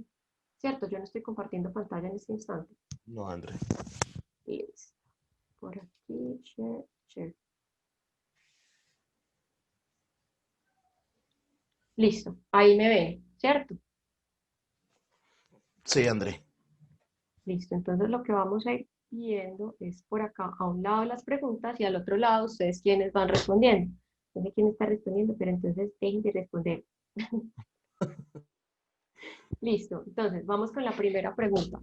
Cierto, yo no estoy compartiendo pantalla en este instante. No, André. Listo. Por aquí, share, share. Listo, ahí me ven, ¿cierto? Sí, André. Listo, entonces lo que vamos a ir viendo es por acá, a un lado las preguntas y al otro lado ustedes quienes van respondiendo. No sé quién está respondiendo, pero entonces dejen de responder. Listo, entonces vamos con la primera pregunta.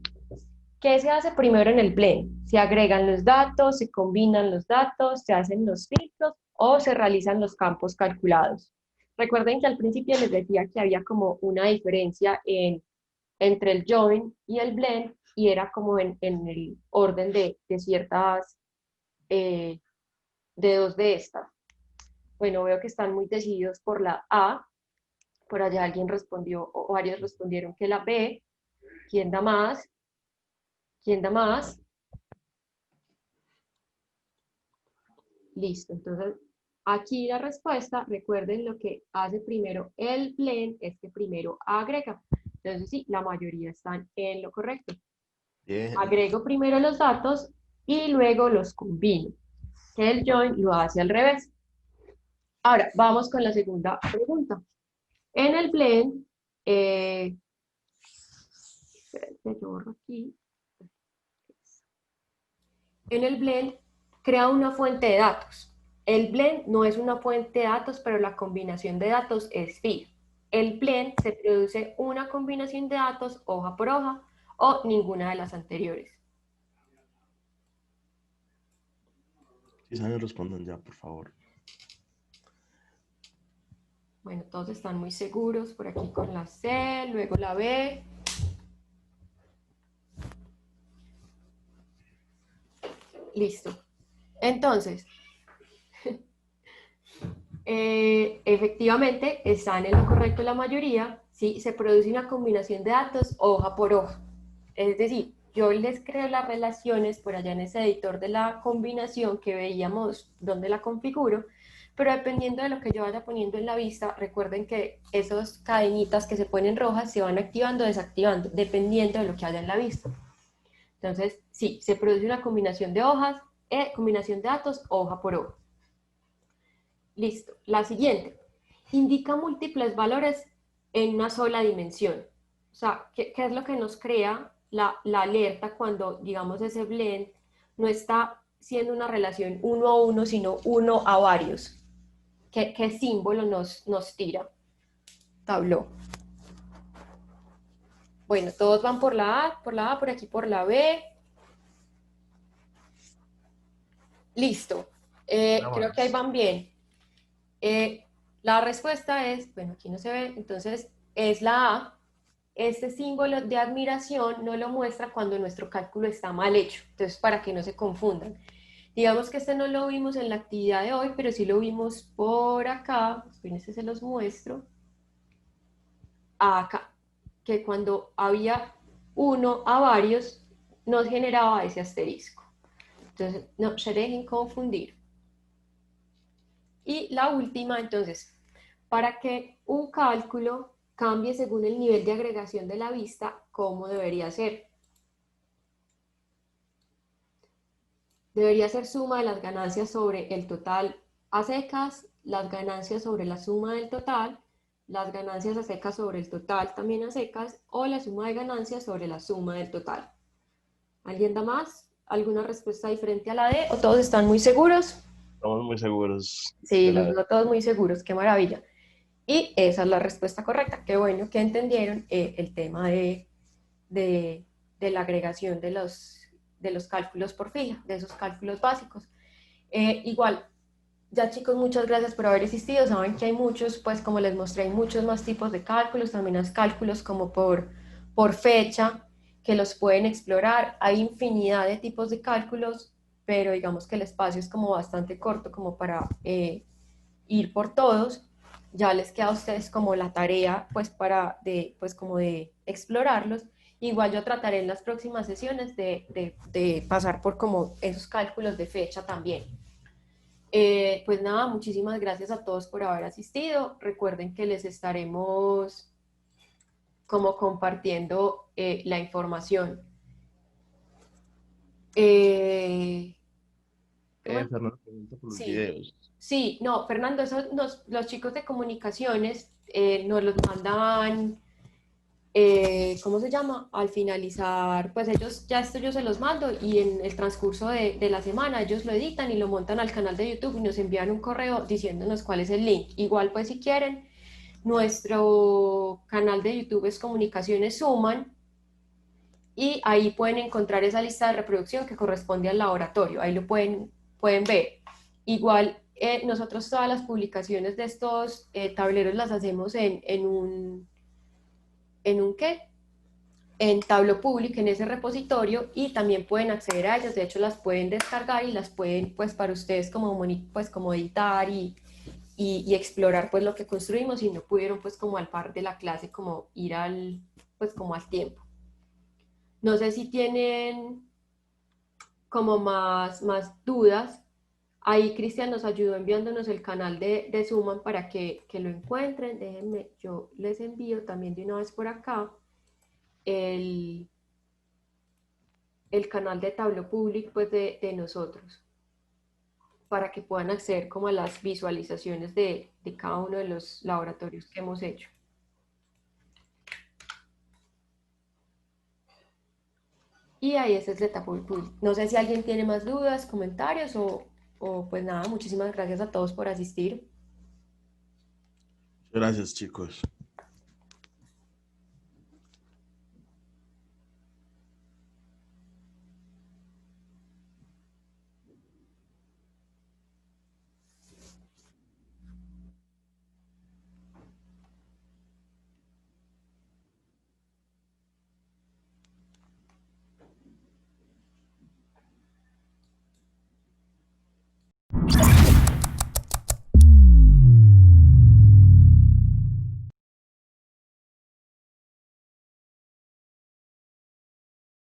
¿Qué se hace primero en el Blend? ¿Se agregan los datos, se combinan los datos, se hacen los filtros o se realizan los campos calculados? Recuerden que al principio les decía que había como una diferencia entre el join y el blend y era como en el orden de ciertas, eh, de dos de estas. Bueno, veo que están muy decididos por la A, por allá alguien respondió, o varios respondieron que la B. ¿Quién da más? ¿Quién da más? Listo, entonces aquí la respuesta, recuerden lo que hace primero el blend, es que primero agrega. Entonces sí, la mayoría están en lo correcto. Bien. Agrego primero los datos y luego los combino. Que el join lo hace al revés. Ahora, vamos con la segunda pregunta. En el blend, espérenme, yo borro aquí. En el blend, crea una fuente de datos. El blend no es una fuente de datos, pero la combinación de datos es fija. El blend se produce una combinación de datos hoja por hoja o ninguna de las anteriores. Si saben, respondan ya, por favor. Bueno, todos están muy seguros por aquí con la C, luego la B. Listo. Entonces, efectivamente están en lo correcto la mayoría, ¿sí? Se produce una combinación de datos hoja por hoja. Es decir, yo les creo las relaciones por allá en ese editor de la combinación que veíamos donde la configuro, pero dependiendo de lo que yo vaya poniendo en la vista, recuerden que esas cadenitas que se ponen rojas se van activando o desactivando, dependiendo de lo que haya en la vista. Entonces, sí, se produce una combinación de hojas, combinación de datos, hoja por hoja. Listo. La siguiente. Indica múltiples valores en una sola dimensión. O sea, ¿qué es lo que nos crea la alerta cuando, digamos, ese blend no está siendo una relación uno a uno, sino uno a varios? ¿Qué símbolo nos tira? Tableau. Bueno, todos van por la A, por aquí por la B. Listo. Creo que ahí van bien. La respuesta es, bueno, aquí no se ve, entonces es la A. Este símbolo de admiración no lo muestra cuando nuestro cálculo está mal hecho, entonces para que no se confundan. Digamos que este no lo vimos en la actividad de hoy, pero sí lo vimos por acá, espérense, se los muestro, acá, que cuando había uno a varios nos generaba ese asterisco. Entonces, no se dejen confundir. Y la última, entonces, para que un cálculo cambie según el nivel de agregación de la vista, ¿cómo debería ser? Debería ser suma de las ganancias sobre el total a secas, las ganancias sobre la suma del total, las ganancias a secas sobre el total también a secas, o la suma de ganancias sobre la suma del total. ¿Alguien da más? ¿Alguna respuesta diferente a la D? ¿O todos están muy seguros? Estamos muy seguros Sí, de los la... veo todos muy seguros, qué maravilla. Y esa es la respuesta correcta. Qué bueno que entendieron el tema de, de la agregación de los cálculos por fila, de esos cálculos básicos. Igual, ya chicos, muchas gracias por haber asistido. Saben que hay muchos, pues como les mostré, hay muchos más tipos de cálculos, también hay cálculos como por fecha, que los pueden explorar. Hay infinidad de tipos de cálculos, pero digamos que el espacio es como bastante corto como para ir por todos. Ya les queda a ustedes como la tarea, pues pues como de explorarlos. Igual yo trataré en las próximas sesiones de pasar por como esos cálculos de fecha también. Pues nada, muchísimas gracias a todos por haber asistido. Recuerden que les estaremos como compartiendo la información Eh, ¿cómo es? Fernando pregunta por los Sí, videos. sí, no, Fernando, los chicos de comunicaciones nos los mandan, ¿cómo se llama? Al finalizar, pues ellos, ya esto yo se los mando y en el transcurso de la semana ellos lo editan y lo montan al canal de YouTube y nos envían un correo diciéndonos cuál es el link. Igual, pues si quieren, nuestro canal de YouTube es Comunicaciones Suman y ahí pueden encontrar esa lista de reproducción que corresponde al laboratorio, ahí lo pueden ver. Igual, nosotros todas las publicaciones de estos tableros las hacemos ¿en un qué? En Tableau Public, en ese repositorio, y también pueden acceder a ellas, de hecho las pueden descargar y las pueden, pues para ustedes como, pues, como editar y explorar pues lo que construimos y no pudieron pues como al par de la clase como ir al, pues como al tiempo. No sé si tienen como más dudas. Ahí Cristian nos ayudó enviándonos el canal de Suman para que lo encuentren. Déjenme, yo les envío también de una vez por acá el, el canal de Tableau Public pues de nosotros para que puedan acceder como a las visualizaciones de cada uno de los laboratorios que hemos hecho. Y ahí es el de Tableau Public. No sé si alguien tiene más dudas, comentarios o pues nada, muchísimas gracias a todos por asistir. Gracias, chicos.